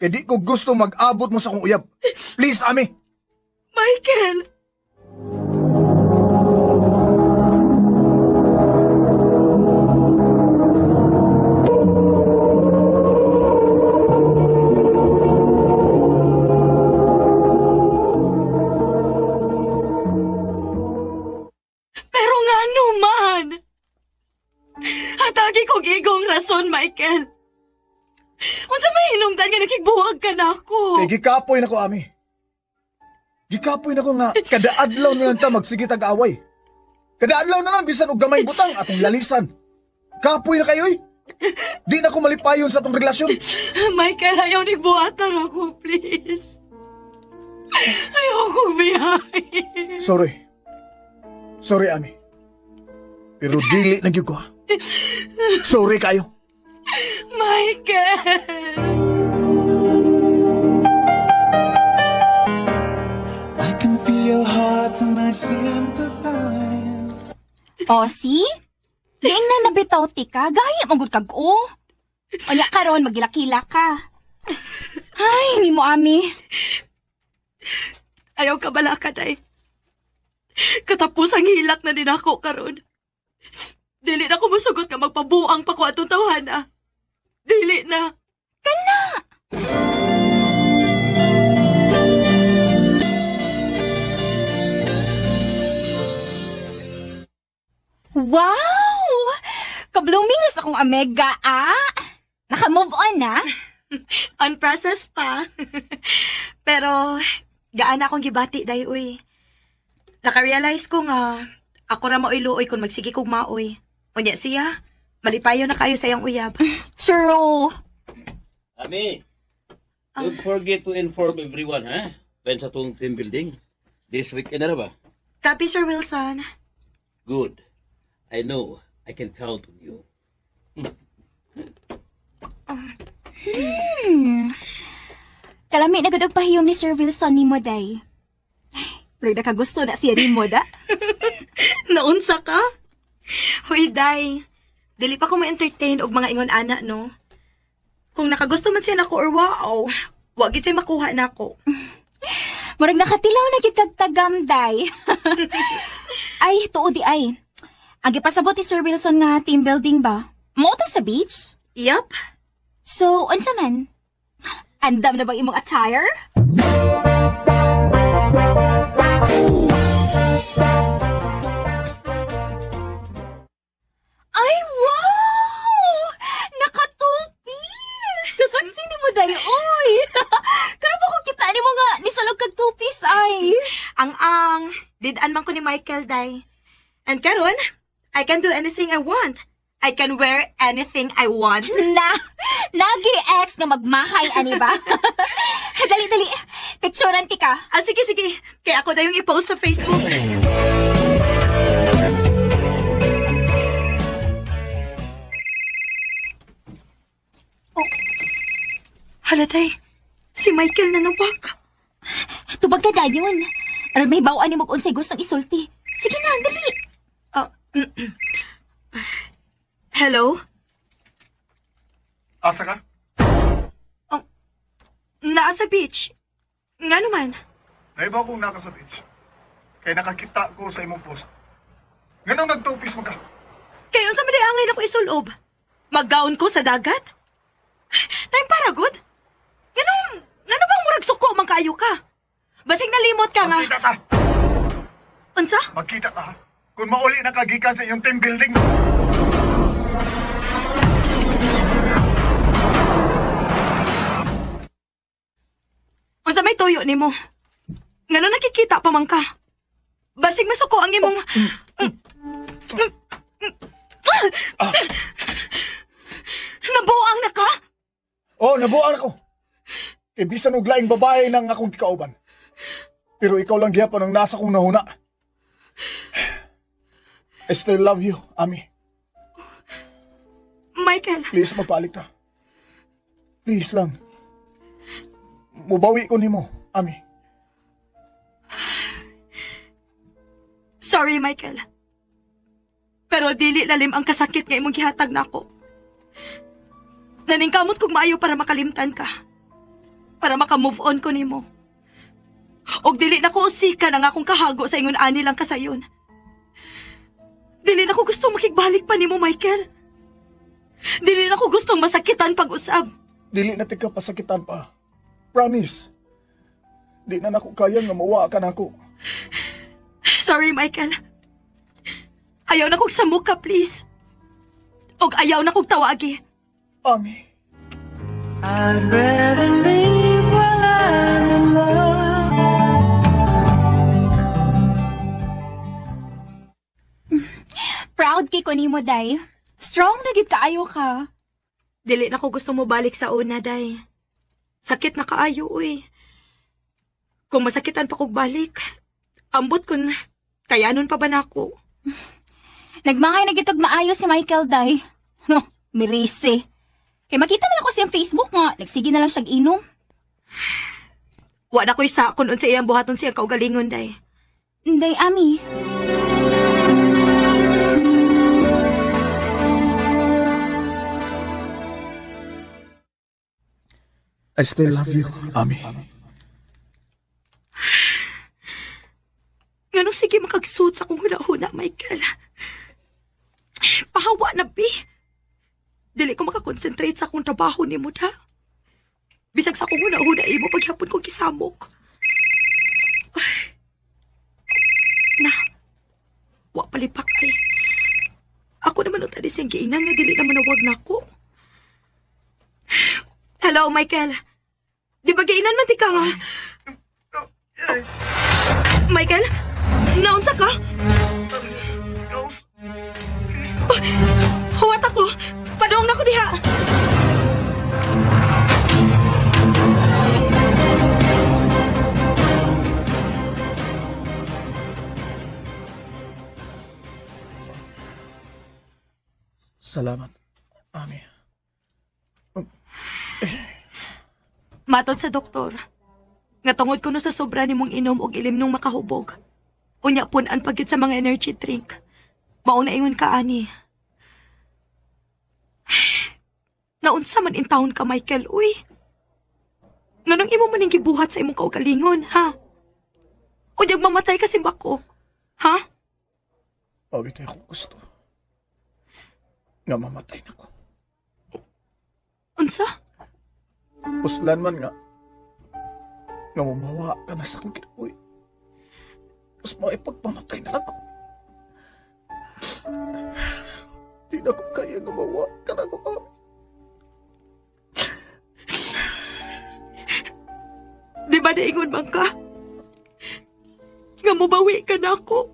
Kaya di ko gusto mag-abot mo sa kong uyab. Please, Ami. Michael. Pero nga naman. Hatagi kong igong rason, Michael. Unsa may hinungdan nga nakigbuwag ka na ako? Kaya gikapoy na ko, Ami. Gikapoy na ko nga, kada adlaw na lang ta magsige tag-away. Kada adlaw na lang, bisan og gamay butang atong lalisan. Kapoy na kayo, eh. Di na ko malipayon sa atong relasyon. Michael, ayaw ni buhatan ako, please. Ayaw ko biyahe. Sorry. Sorry, Ami. Pero dili na gyud ko, ha. Sorry kayo. Michael! I can feel hearts and I sympathize. O, see? Diing na nabitaw ti ka, gaya magud kag o. Onya karon magilakila ka. Ay, mi mo, Ami. Ayaw ka bala ka, day. Katapos ang hilak na din ako karon. Dili na ko musugot nga magpabuang pa ko atong tawhana. Dili na. Wow! Ka-blooming sa akong Amega, Naka-move on, na? On process pa. Pero, gaan akong gibati, day, uy. Naka-realize ko nga, ako ra maoy luoy kung magsige kong maoy. Unya siya, malipayo na kayo sa iyang uyab. True. Ami, don't forget to inform everyone, ha? When sa tong team building. This weekend na ba? Copy, Sir Wilson. Good. I know I can count on you. Kalami na gud og pahiyom ni Sir Wilson ni mo, day. Pero nakagusto na siya ni mo, da? Naunsa ka? Hoy, day. Dili pa ko ma-entertain og mga ingon ana, no? Kung nakagusto man siya nako or wow, wag gid siya makuha nako. Murag nakatilaw na gid kag tagam, day. Ay, tuo di ay. Ang gipasabot ni Sir Wilson nga team building ba? Mao to sa beach? Yup. So, unsa man? Andam na bang imong attire? Ay, wow! Nakatupis! Kasaksi ni mo, day, oy! Kaya pa ko kita ni mo nga, nisalog kag tupis, ay! Ang didan man ko ni Michael, day. And karon, I can do anything I want. I can wear anything I want. Nagi ex nga magmahay, ani ba? Dali. Picturean ti ka. Ah, sige, sige. Kaya ako na yung i-post sa Facebook. Oh. Haladay, si Michael na nawag. Tubag ka dayon. Aron may bawaan ni mo kung unsay gustong isulti. Sige na, dali. Ah, hello? Asa ka? Oh, naa sa beach. Nga naman. Naibaw kong naka sa beach. Kaya nakakita ko sa imong post. Ganang nagtupis mo ka. Kayo sa maliangay ako isulob. Maggaon ko sa dagat? Time para good? Ganun bang murag suko man kaayo ka? Basig nalimot ka nga. Magkita ta! Unsa? Magkita ta ha? Kung mauli na kagikan sa iyong team building. Unsa may tuyo nimo? Ngano nakikita pa man ka? Basig masuko ang imong... Nabuang na ka? Oh, nabuan ako. Kay bisan og laing babae nang akong gikauban. Pero ikaw lang gyapon ang nasa kong nahuna. I still love you, Ami. Michael, Please, mapalit ta. Please lang. Mubawi ko nimo, Ami. sorry Michael. Pero dili lalim ang kasakit nga imong gihatag nako. Naningkamot kog maayo para makalimtan ka. Para maka-move on ko nimo. Og dili na ko usika ang akong kahago sa ingon ani lang kasayon. Dili na ko gusto makigbalik pa nimo, Michael. Dili na ko gustong masakitan pag-usab. Dili na tika pasakitan pa. Promise. Di na nako kaya nga mawa ka nako. Sorry, Michael. Ayaw na kong samok ka, please. Og ayaw na kong tawagi. Ami. I'd rather leave while I'm in love. Proud kay ko nimo, day. Strong na gid kaayo ka. Dili na ko gusto mo balik sa una, day. Sakit na kaayo, uy. Kung masakitan pa kog balik, ambot kun kayanon pa ba nako? Nagmangay na gitog maayo si Michael, day. Mirisi. Kay makita man ako siyang Facebook nga, nagsige na lang siyang inom. Wa na ko'y sa kung unsa iyang buhaton siyang kaugalingon, day. Day, Ami. I still love you, Ami. Ganong sige makagsuot sa kong huna-huna, Michael. Pahawa na, bi. Dili ko makakonsentrate sa akong trabaho ni mo, da. Bisag sa akong huna-huna, imo paghapon ko kisamok. Ay. Na, wa palipak ay. Ako naman ang tadi siyang giinan nga dili naman nawag na ako. Hello, Michael. Di ba giinan man di ka nga? Michael? Naunsa ka? Huwat ako. Padong na ko diha. Salamat, Ami. Matod sa doktor, nga tungod ko no sa sobra ni mong inom og ilim nung makahubog. Unya punan pagit sa mga energy drink. Mauna ingon ka, ani. Naunsa man in taon ka, Michael, uy. Nganong imo man yung gibuhat sa imong kaugalingon, ha? Unyag mamatay kasi bako, ha? Awit ay akong gusto. Nga mamatay na ko. Unsa? Puslan man nga. Nga mamawa ka na sa akong kinabuhi. Mas maipagpamatay na lang ko. Di na ko kaya nga mawa ka na ko, Ami. Di ba naingon man ka? Nga mabawi ka na ako.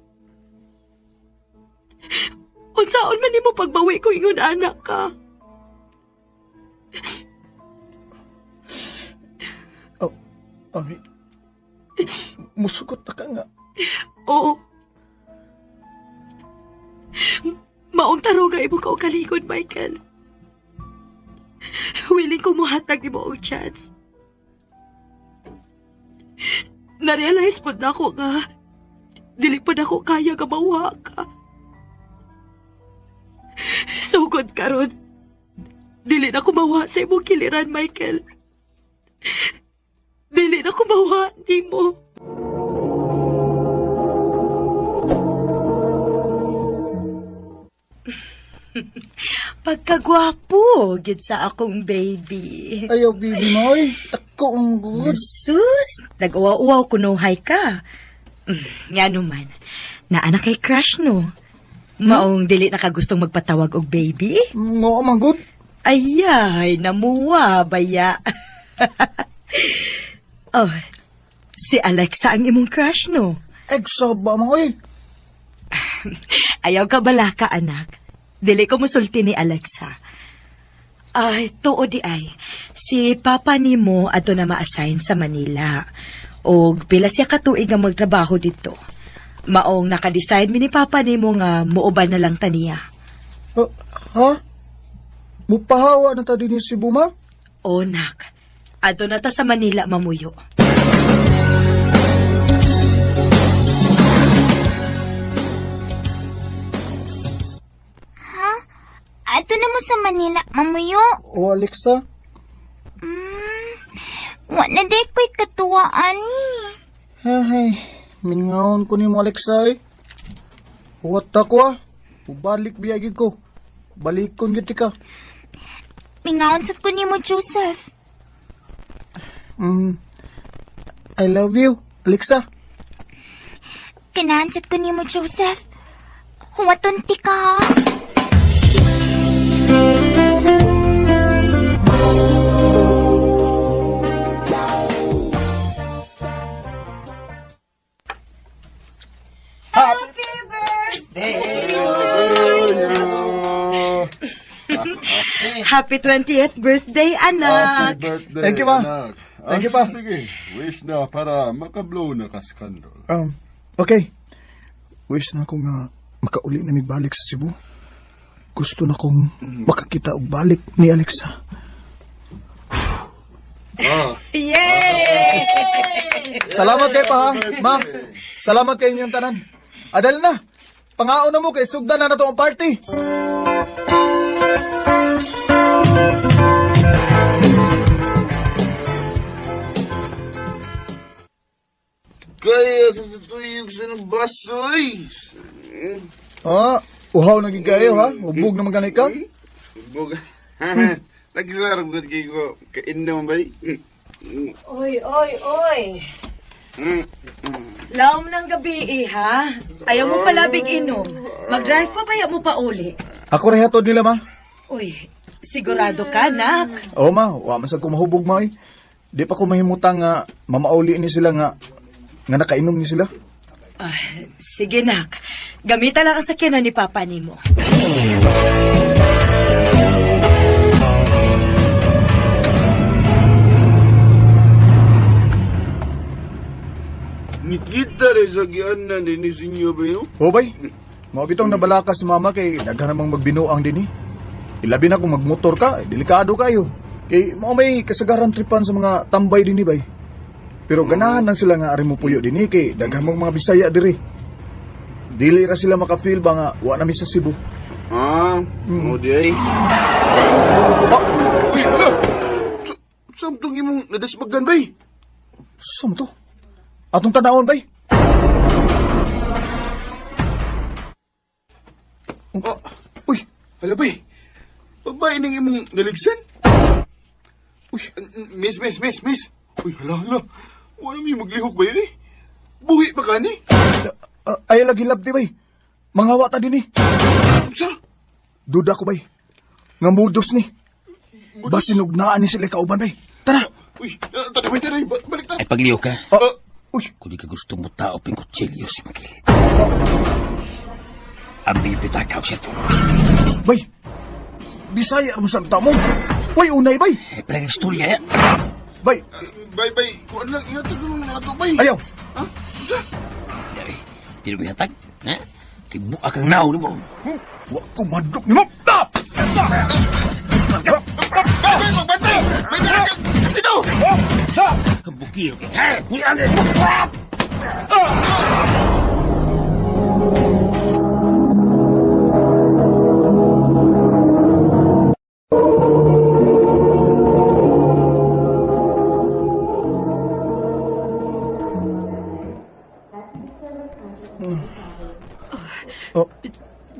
Unsaon man mo pagbawi ko ingon anak ka. Oh, Ami, musugot na ka nga. Oo. Maong taruga imo ka og kaligod, Michael. Willing ko muhatag ni mo og chance. Na-realize po na ako nga dili pa na ako kaya nga mawa ka. Sugod karon, dili na ko mawa sa imong kiliran, Michael. Dili na ko mawa ni mo. Pagkagwapo, gid sa akong baby. Ayaw, baby mo, oy. Tako ang good. Sus, nag-uwaw-uwaw kunuhay ka. Nga naman, naana kay crush no. Maong dili na ka gustong magpatawag og baby? Nga man good. Ayay, namuwa, baya. Oh, si Alexa ang imong crush no. Egsa ba mo, oy? Ayaw ka bala ka, anak. Dili ko musulti ni Alexa. Ay, tuod di ay. Si papa ni mo ato na ma-assign sa Manila. O pila siya katuig nga magtrabaho dito. Maong naka-decide mi ni papa ni mo nga muuban na lang taniya. Ha? Mupahawa na ta din yung Cebu, ma? O nak, ato na ta sa Manila mamuyo. Ato na mo sa Manila, mamuyo. O, Alexa? Wa na day ko'y katuwaan ni. Ay, mingaon ko ni mo, Alexa, eh. Huwat ako, ah. Ubalik biyagid ko. Balikon giti ka. Mingaon sa ko ni mo, Joseph. I love you, Alexa. Kanahan sa ko ni mo, Joseph. Huwaton ti ka. Happy 20th birthday, anak! Birthday, Thank you, ma. anak. Thank you, pa. Sige, wish na para makablow na ka skandal. Okay. Wish na akong makauli na balik sa Cebu. Gusto na akong makakita og balik ni Alexa. Yay! Salamat kay pa, ha? Ma, salamat kay inyong tanan. Adal na. Pangaon na mo kay sugdan na to ang party. Kaya sa tutuyog sa ng basoy. Uhaw naging kayo, ha? Ubog naman ganay ka. Bog. Tagisarap ko ko kain naman ba? Oy! Laom ng gabi ha? Ayaw mo palabig inom. Mag-drive pa ba mo pa uli? Ako rin hatod nila, ma. Uy, sigurado ka, nak. Oo, ma. Wa man sa kumahubog, ma. Di pa ko mahimutang nga mamauli ni sila nga nakainom ni sila. Sige, nak. Gamitan lang ang sakyanan ni Papa ni mo. Nikita rin sa gianan din ni sinyo ba yun? O, bay. Mga bitong nabalaka si mama kay daghan namang magbinuang din, eh. Ilabi na kung magmotor ka, delikado kayo. Kay mo may kasagaran tripan sa mga tambay din, bay. Pero ganahan lang sila nga ari mo puyo din, kay daghan mong mga Bisaya diri. Dili ra sila makafeel ba nga wa nami sa Cebu. O di ay. Samtong imong nadasbagan bay? Saan to? Atong tanawon, bay? Uy, hala bay. Babae nang imong naligsan? Uy, miss. Uy, hala. Wala may maglihok ba yun eh? Buhi pa ka ni? Ay lagi labdi, bay. Mangawa ta din, eh. Sa? Duda ko, bay. Nga mudos ni. Basinog naan ni sila kauban, bay. Tara. Uy, taray, balik ta. Ay pagliw ka. Uy. Kung di ka gusto mo tao ping kutsilyo si Magilid. Ang bibita ka o cellphone. Bay. Bisaya mo sa tamo. Uy, unay, bay. Eh, palang istorya ya. Bay. Bay. Wala lang, ihatag mo na ito, bay. Ayaw. Ha? Dari, tidak mo hatag? Ha? Tibu akang naw ni mo. Wa ko madok ni mo. Bukir. Ha? Kuya ande.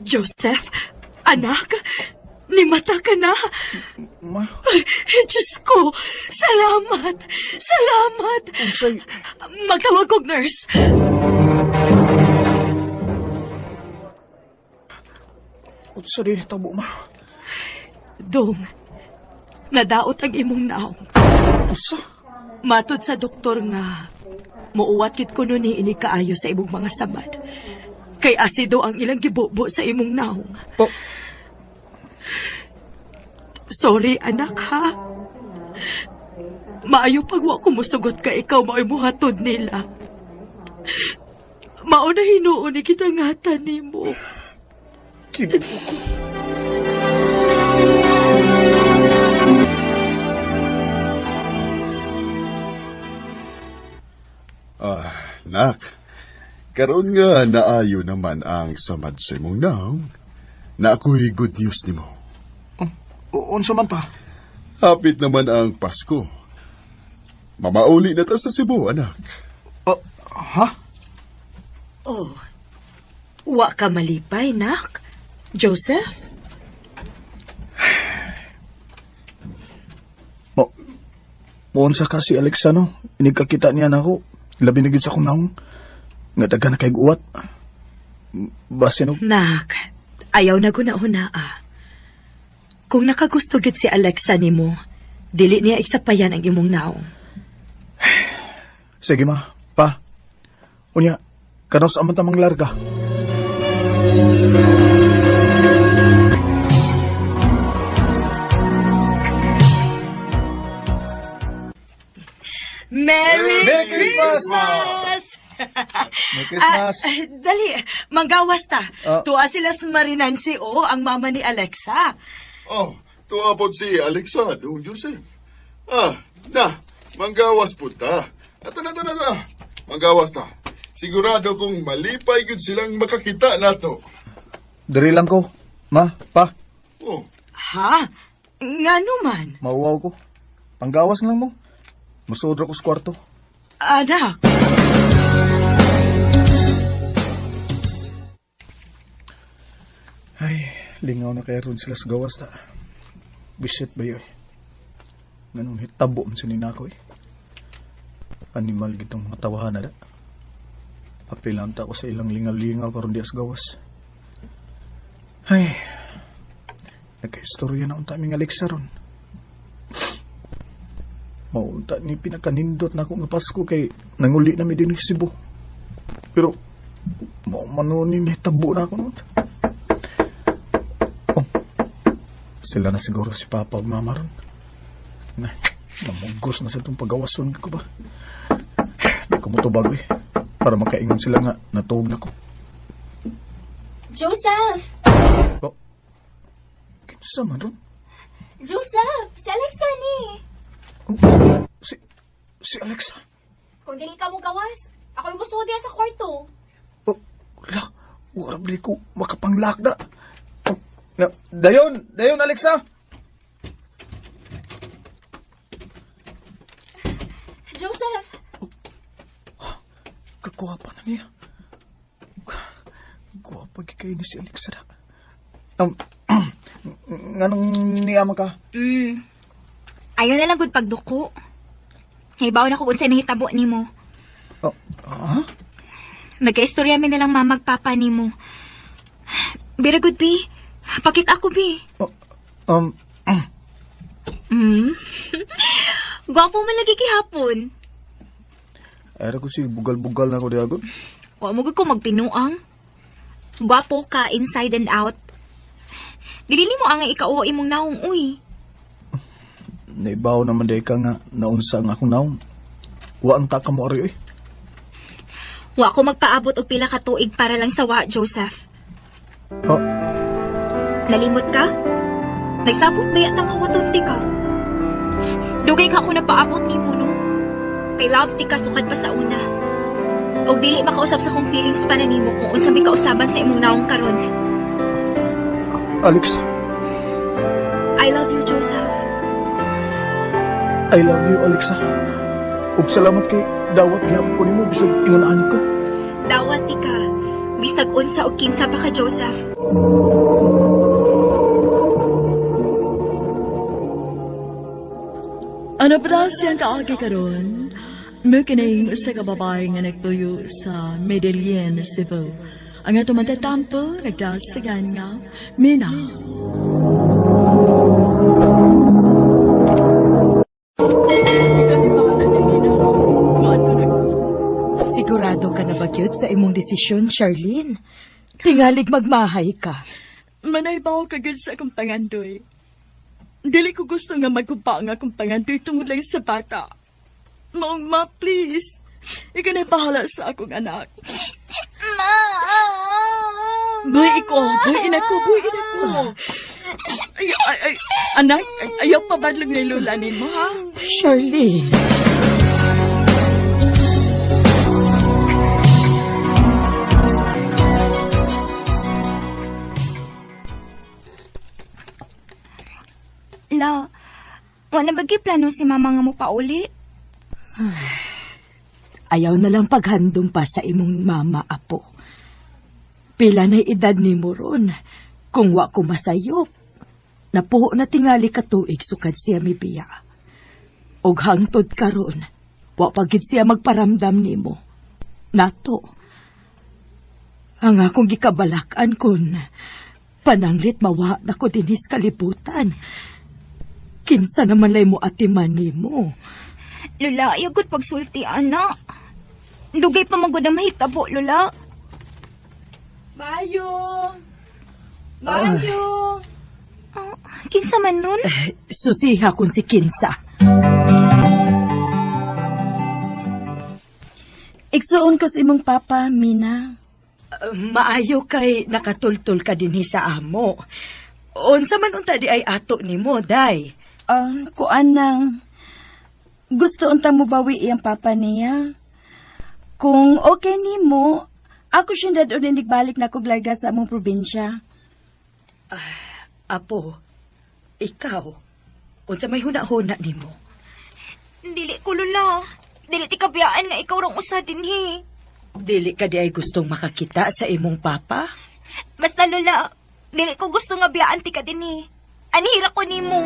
Joseph, anak, nimata ka na. Ma, Ay, Diyos ko, salamat, salamat. unsay, Magtawag kong nurse. unsay din tabo, ma. Dong, nadaot ang imong naong. Unsa? Matod sa doktor nga, muuwat kit ko nun ini kaayo sa imong mga samad. Kay asido ang ilang gibubo sa imong naong. Oh. Sorry, anak, ha? Maayo pag wa ko musugot ka ikaw mao'y muhatod nila. Mauna hinuon ni kita ngatan nimo. Kinid ko. Nak. Karon nga naayo naman ang samad sa imong naong. Na ako'y good news nimo. Unsa man pa? Hapit naman ang Pasko. Mamauli na ta sa Cebu, anak. Ha? Oh, wa ka malipay, nak? Joseph? Unsa ka si Alexa, no? Inigkakita niya na ako. Labi na gid sa akong naong. Nga daga na kay guwat. Base no? Nak, ayaw na guna-hunaa. Kung nakagusto gid si Alexa nimo, dili niya iksapayan ang imong naong. Sige ma, pa. Unya, kanos aman tamang larga. Merry Christmas! Merry Christmas! Dali, manggawas ta. Ah. Tuwa sila sa Marinansi o ang mama ni Alexa. Oh, tuwapod si Alexa, Dong Joseph. Manggawas po ta. Na. Manggawas ta. Sigurado kong malipay gud silang makakita nato. Diri lang ko. Ma, pa, Oh, Ha? Nga naman. mauwaw ko. Panggawas lang mo. Musodra ko sa kwarto. Anak, Ay, lingaw na kaya ron sila sa gawas ta. Bisit ba yun? Ganun hitabo man sinina ko eh. Animal gitong mga tawahan na da. Papilan ta ko sa ilang lingaw-lingaw karon diya sa gawas. Ay, nagka-istorya na unta aming Alexa ron. Maunta ni pinakanindot na ako nga Pasko kay nanguli na mi din sa Cebu. Pero, manunin na hitabo na ako nun. Sila na siguro si Papa ug Mama ron. Namugos na sa itong pagawason ko ba. Di ko mo to bago eh. Para makaingon sila nga natuog na ko. Joseph! Kinsa man ron? Joseph! Si Alexa ni! Si Alexa. Kung dili ka mo gawas, ako'y gusto diya sa kwarto. Wala bali ko makapanglakda. Dayon Alexa. Joseph! Kagwapa na niya. Gwapa kay ni si Alexa na. Nganong niyama ka? Ayaw na lang gud pagduko. Ibaw na ko kung saan nahitabo ni mo. Ha? Nagka-istorya mi na lang mamagpapa ni mo. Very good, Bi. Pakit ako, Bi. Gwapo man lagi kihapon. Era ko si bugal-bugal na ko di agad. Wa mo gud ko magpinuang. Gwapo ka inside and out. Dili mo ang ikauwa imong naong, uy. Naibaw naman day ka nga naunsa ang akong naong. Wa ang taka mo ari eh. Wa ko magpaabot og pila ka tuig para lang sa wa, Joseph. Oh, Nalimot ka? Nagsabot ba yata nga watunti ka? Dugay ka ako napaabot ni mo, no? Kay love ti ka sukad pa sa una. O dili makausap sa kong feelings pa na nimo kung unsa may kausaban sa imong naong karon. Alex, I love you, Joseph. I love you, Alexa. Ug salamat kay dawat gihapon ko nimo bisag ingon ani ko. Dawat ika. Bisag unsa o kinsa pa ka, Joseph. Ano pa siyang kaagi karon? Mo kining usa ka babae nga nagtuyo sa Medellin, Cebu. Ang ato matatampo, nagdasagan nga, Mina. Sigurado ka na ba gyud sa imong desisyon, Charlene? Tingalig magmahay ka. Manaybaw ka gud sa akong pangandoy. Dili ko gusto nga magkupa nga akong pangandoy tungod lang sa bata. Maong ma, please. Ikaw na bahala sa akong anak. Buhay ko. Anak, ayaw pa ba lang nilulanin mo, ha? Charlene. La, wala bagi plano si mama nga mo pauli? Ayaw na lang paghandom pa sa imong mama, apo. Pila na edad ni mo ron. Kung wa ko masayop, napuho na tingali ka tuig sukad siya mibiya. Og hangtod karon, wa pagid siya magparamdam nimo. Nato, ang akong gikabalakan kun pananglit mawa na ko dinis kalibutan. Kinsa naman lay mo atiman nimo. Lola, ayagot pagsulti, anak. Dugay pa magod ang mahitabo, Lola. Mayo! Kinsa man ron? Susiha kun si Kinsa. Igsuon ko sa imong papa, Mina. Maayo kay nakatultul ka dinhi sa amo. Unsa man unta di ay ato nimo, day. Kuan nang gusto unta mo bawi iyang papa niya. Kung okay nimo, ako siya dadon balik na kog larga sa among probinsya. Apo, ikaw, unsa may huna-huna nimo? Dili ko, Lola. Dili ti kabiyaan nga ikaw rang usa dinhi. Dili ka di ay gustong makakita sa imong papa? Basta, Lola, dili ko gusto nga biyaan ti ka dinhi. Anihira ko nimo.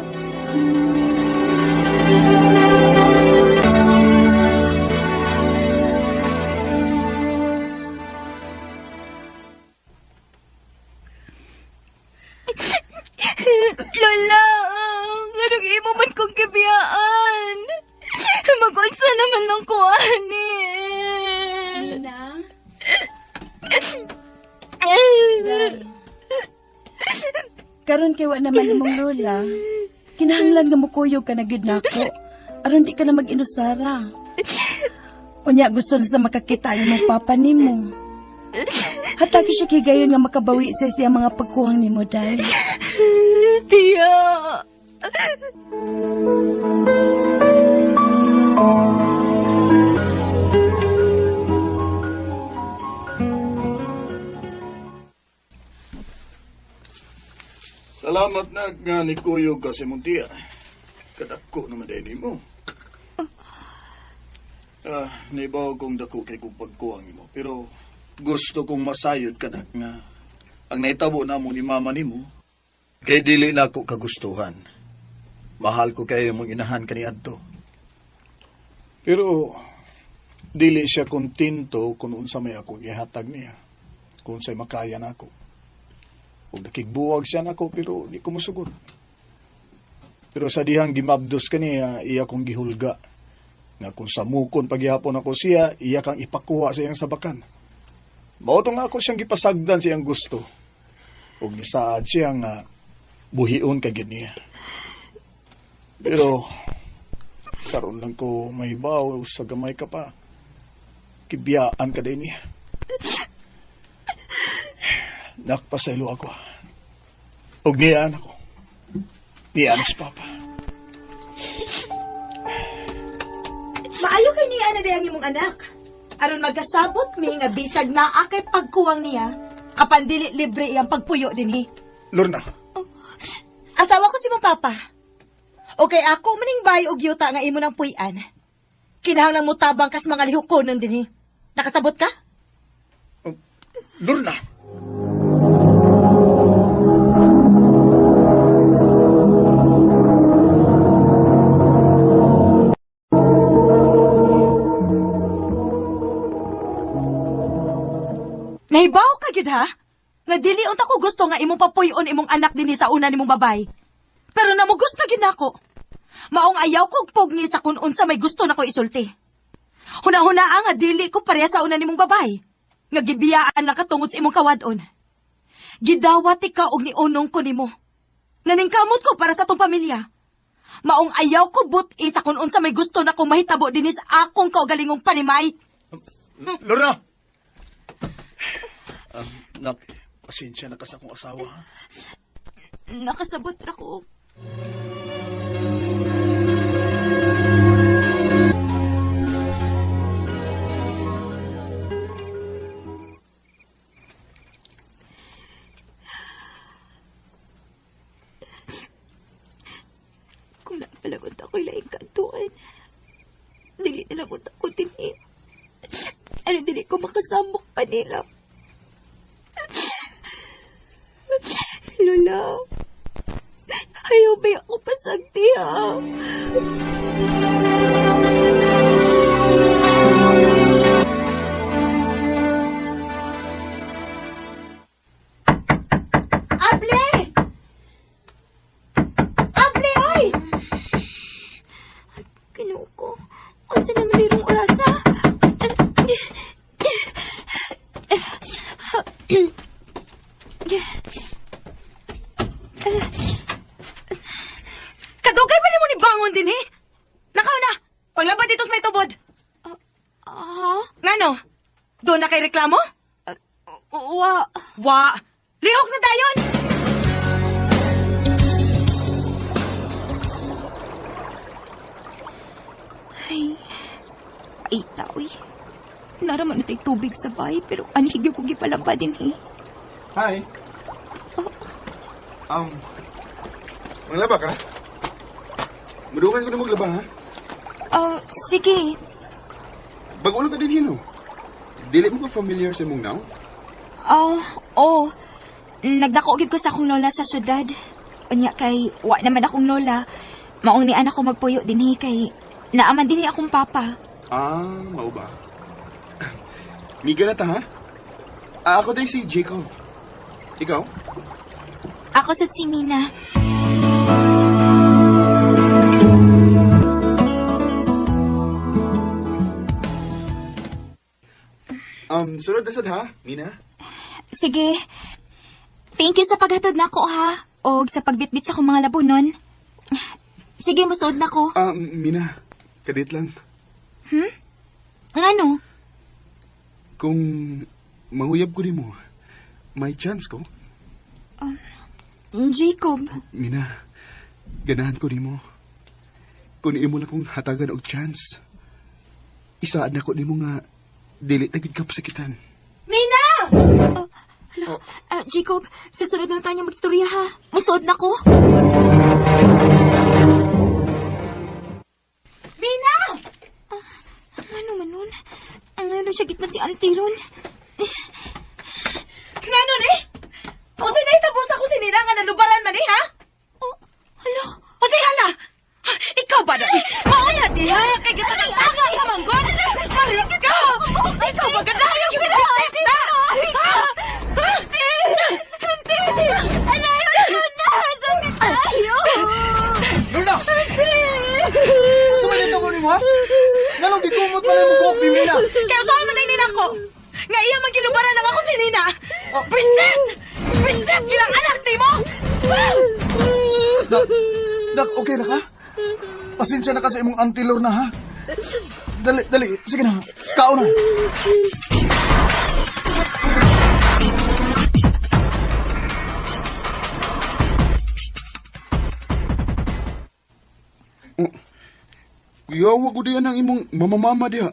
Lola, ngarang imo man kong kabiyaan. Mag-unsa naman ng kuani. Mina? Karon kay wa naman imong lola. Kinahanglan nga mukuyog ka na gid nako. Aron di ka na mag-inusara. Unya gusto na sa makakita ang imong papa nimo. Hatagi siya kigayon nga makabawi siya mga pagkuhang nimo, day. Tia. Salamat na nga ni Kuyog kasi mong tiya. Kadako naman din mo. Naibaw kong dako kay kong pagkuhang mo. Pero gusto kong masayod ka na nga ang naitabo na mo ni mama ni mo. Kay dili na ako kagustuhan. Mahal ko kayo mong inahan ka ni Adto. Pero dili siya kontento kung unsa may akong ihatag niya. Kung sa'y makaya na ako. Huwag nakigbuwag siya na ako pero di ko masugot. Pero sa dihang gimabdos ka niya, iya kong gihulga. Nga kung sa mukon paghihapon ako siya, iya kang ipakuha sa iyang sabakan. Mauto nga ako siyang gipasagdan sa iyang gusto. Huwag nisaad siya nga buhion ka niya. Pero karon lang ko mahibaw sa gamay ka pa. Kibiyaan ka din niya. Nakpasaylo ako. Og niyaan ako. Niyaan si Papa. Maayo kay niya na dayang imong anak. Aron magkasabot mi nga bisag na akay pagkuwang niya, apan dili libre iyang pagpuyo dinhi. Lorna, Asawa ko si mong papa. Okay, ako maning bahay og yuta nga imo nang puy-an. Kinahanglan mo tabang kas mga lihukonon dinhi. Nakasabot ka? Lorna. Nahibaw ka gyud ha? Nga dili unta ko gusto nga imong papuyon imong anak dinhi sa una nimong babay. Pero namugos na gyud nako. Maong ayaw kog pugni sa kun unsa may gusto nako isulti. Huna-hunaa nga dili ko pareha sa una nimong babay. Nga gibiyaan na katungod sa imong kawadon. Gidawat ikaw og niunong ko nimo. Naningkamot ko para sa tong pamilya. Maong ayaw ko buti sa kun unsa may gusto nako mahitabo dinhi sa akong kaugalingong panimay. Lorna! Nak, pasensya na ka sa akong asawa. Ha? Nakasabot ra ko. Kung napalagot ako'y laing kantuan, dili nila mo ako dinhi. Ano dili ko makasambok pa nila. Lola, ayaw ba ako pasagti ha? Able! Able, oy! Kinuha ko. Ang sanang malirong orasa. Kadugay pa ni mo ni bangon din eh. Nakaw na. Paglabad dito sa may tubod. Ngano? Doon na kay reklamo? Wa. Lihok na dayon. Ay, taoy. Naraman na tayo tubig sa bahay, pero anhigyo ko gipalamba din eh. Hi. Maglaba ka? Madungan ko na maglaba, ha? Sige. Bagulo ka din hino. Dili mo ka familiar sa mong now? Oo. Nagdako gid ko sa akong lola sa syudad. Unya kay, wa naman akong lola. Maong ni anak ko magpuyo dinhi kay, naaman dinhi akong papa. Mao ba? Miga na ta, ha? Ako din si Jacob. Ikaw? Ako sa si Mina. Sunod na sad, ha, Mina? Sige. Thank you sa paghatod nako ha. O sa pagbitbit sa akong mga labunon. Sige, musuod na ko. Mina, kadit lang. Ngano? Kung manguyab ko ni mo, may chance ko. Jacob. Mina, ganahan ko ni mo. Kung imo lang kong hatagan og chance, isaan ako ni mo nga dili tagid ka pasakitan. Mina! Jacob, sa sunod lang tayo magstorya ha. Musuod na ko. Mina! Ano man nun? Ang ano siya gitman si Auntie Ron. Ngano ni? O sinaitabos ako si Nina nga nalubaran man eh, ha? Hala? O si Hala! Ikaw ba na? Maaya di ha? Kaya kita ng sama sa manggon! Marit ka! Ikaw ba ganayan yung bisit na? Ha? Lorna! Sumalit ako ni mo, ha? Nganong gikumot man ang mag-opi, Mina? Kaya saan man Nina ko? Nga iya magilubaran lang ako si Nina! Present! Present gilang anak ti mo! Dak, okay na ka? Pasensya na ka sa imong auntie Lorna, ha? Dali. Sige na. Kao na. Yawa ko diyan ang imong mamamama diha.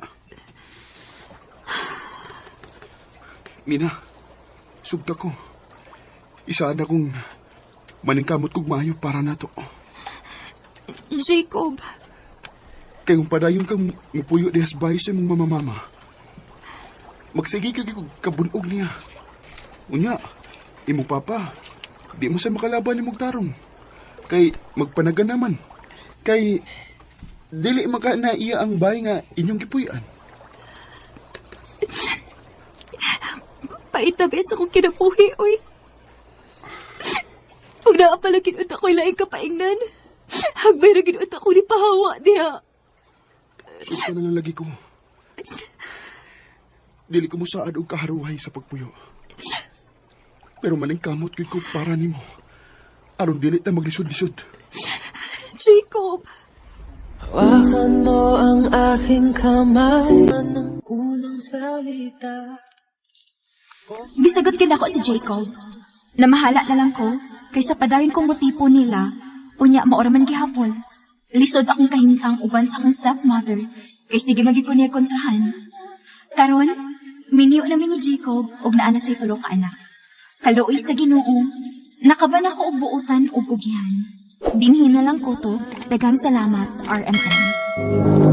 Mina, sugta ko. Isa na kong maningkamot kong maayo para nato. Jacob, Kayong padayon kang mupuyo dihas bahay sa imong mamamama. Magsigi ka kabunog niya. Unya, imong papa, di mo sa makalaban ni mong tarong. Kay magpanagan naman. Kay dili maka na iya ang bahay nga inyong gipuy-an. paitabes akong kinabuhi, oy. Kung naa pala ginuot ako'y laing kapaingnan, hagbay na ginuot ako ni pahawa diha. Ito na lang lagi ko. Dili ko mo saad og kaharuhay sa pagpuyo. Pero maningkamot ko para nimo. Aron dili na maglisod-lisod. Jacob, Hawakan mo ang aking kamay ng unang salita. bisagot gid ako si Jacob. Namahala na lang ko, kaysa padayon kong motipo nila, unya maoraman gihapon. Lisod akong kahintang uban sa akong stepmother, kay sige magi ko niya kontrahan. Karon, miniyo namin ni Jacob, og naa na say tulo ka anak. Kaluoy sa Ginoo, nakaban ako og buutan og ugihan. Dinhin na lang ko to, daghang salamat, RMN.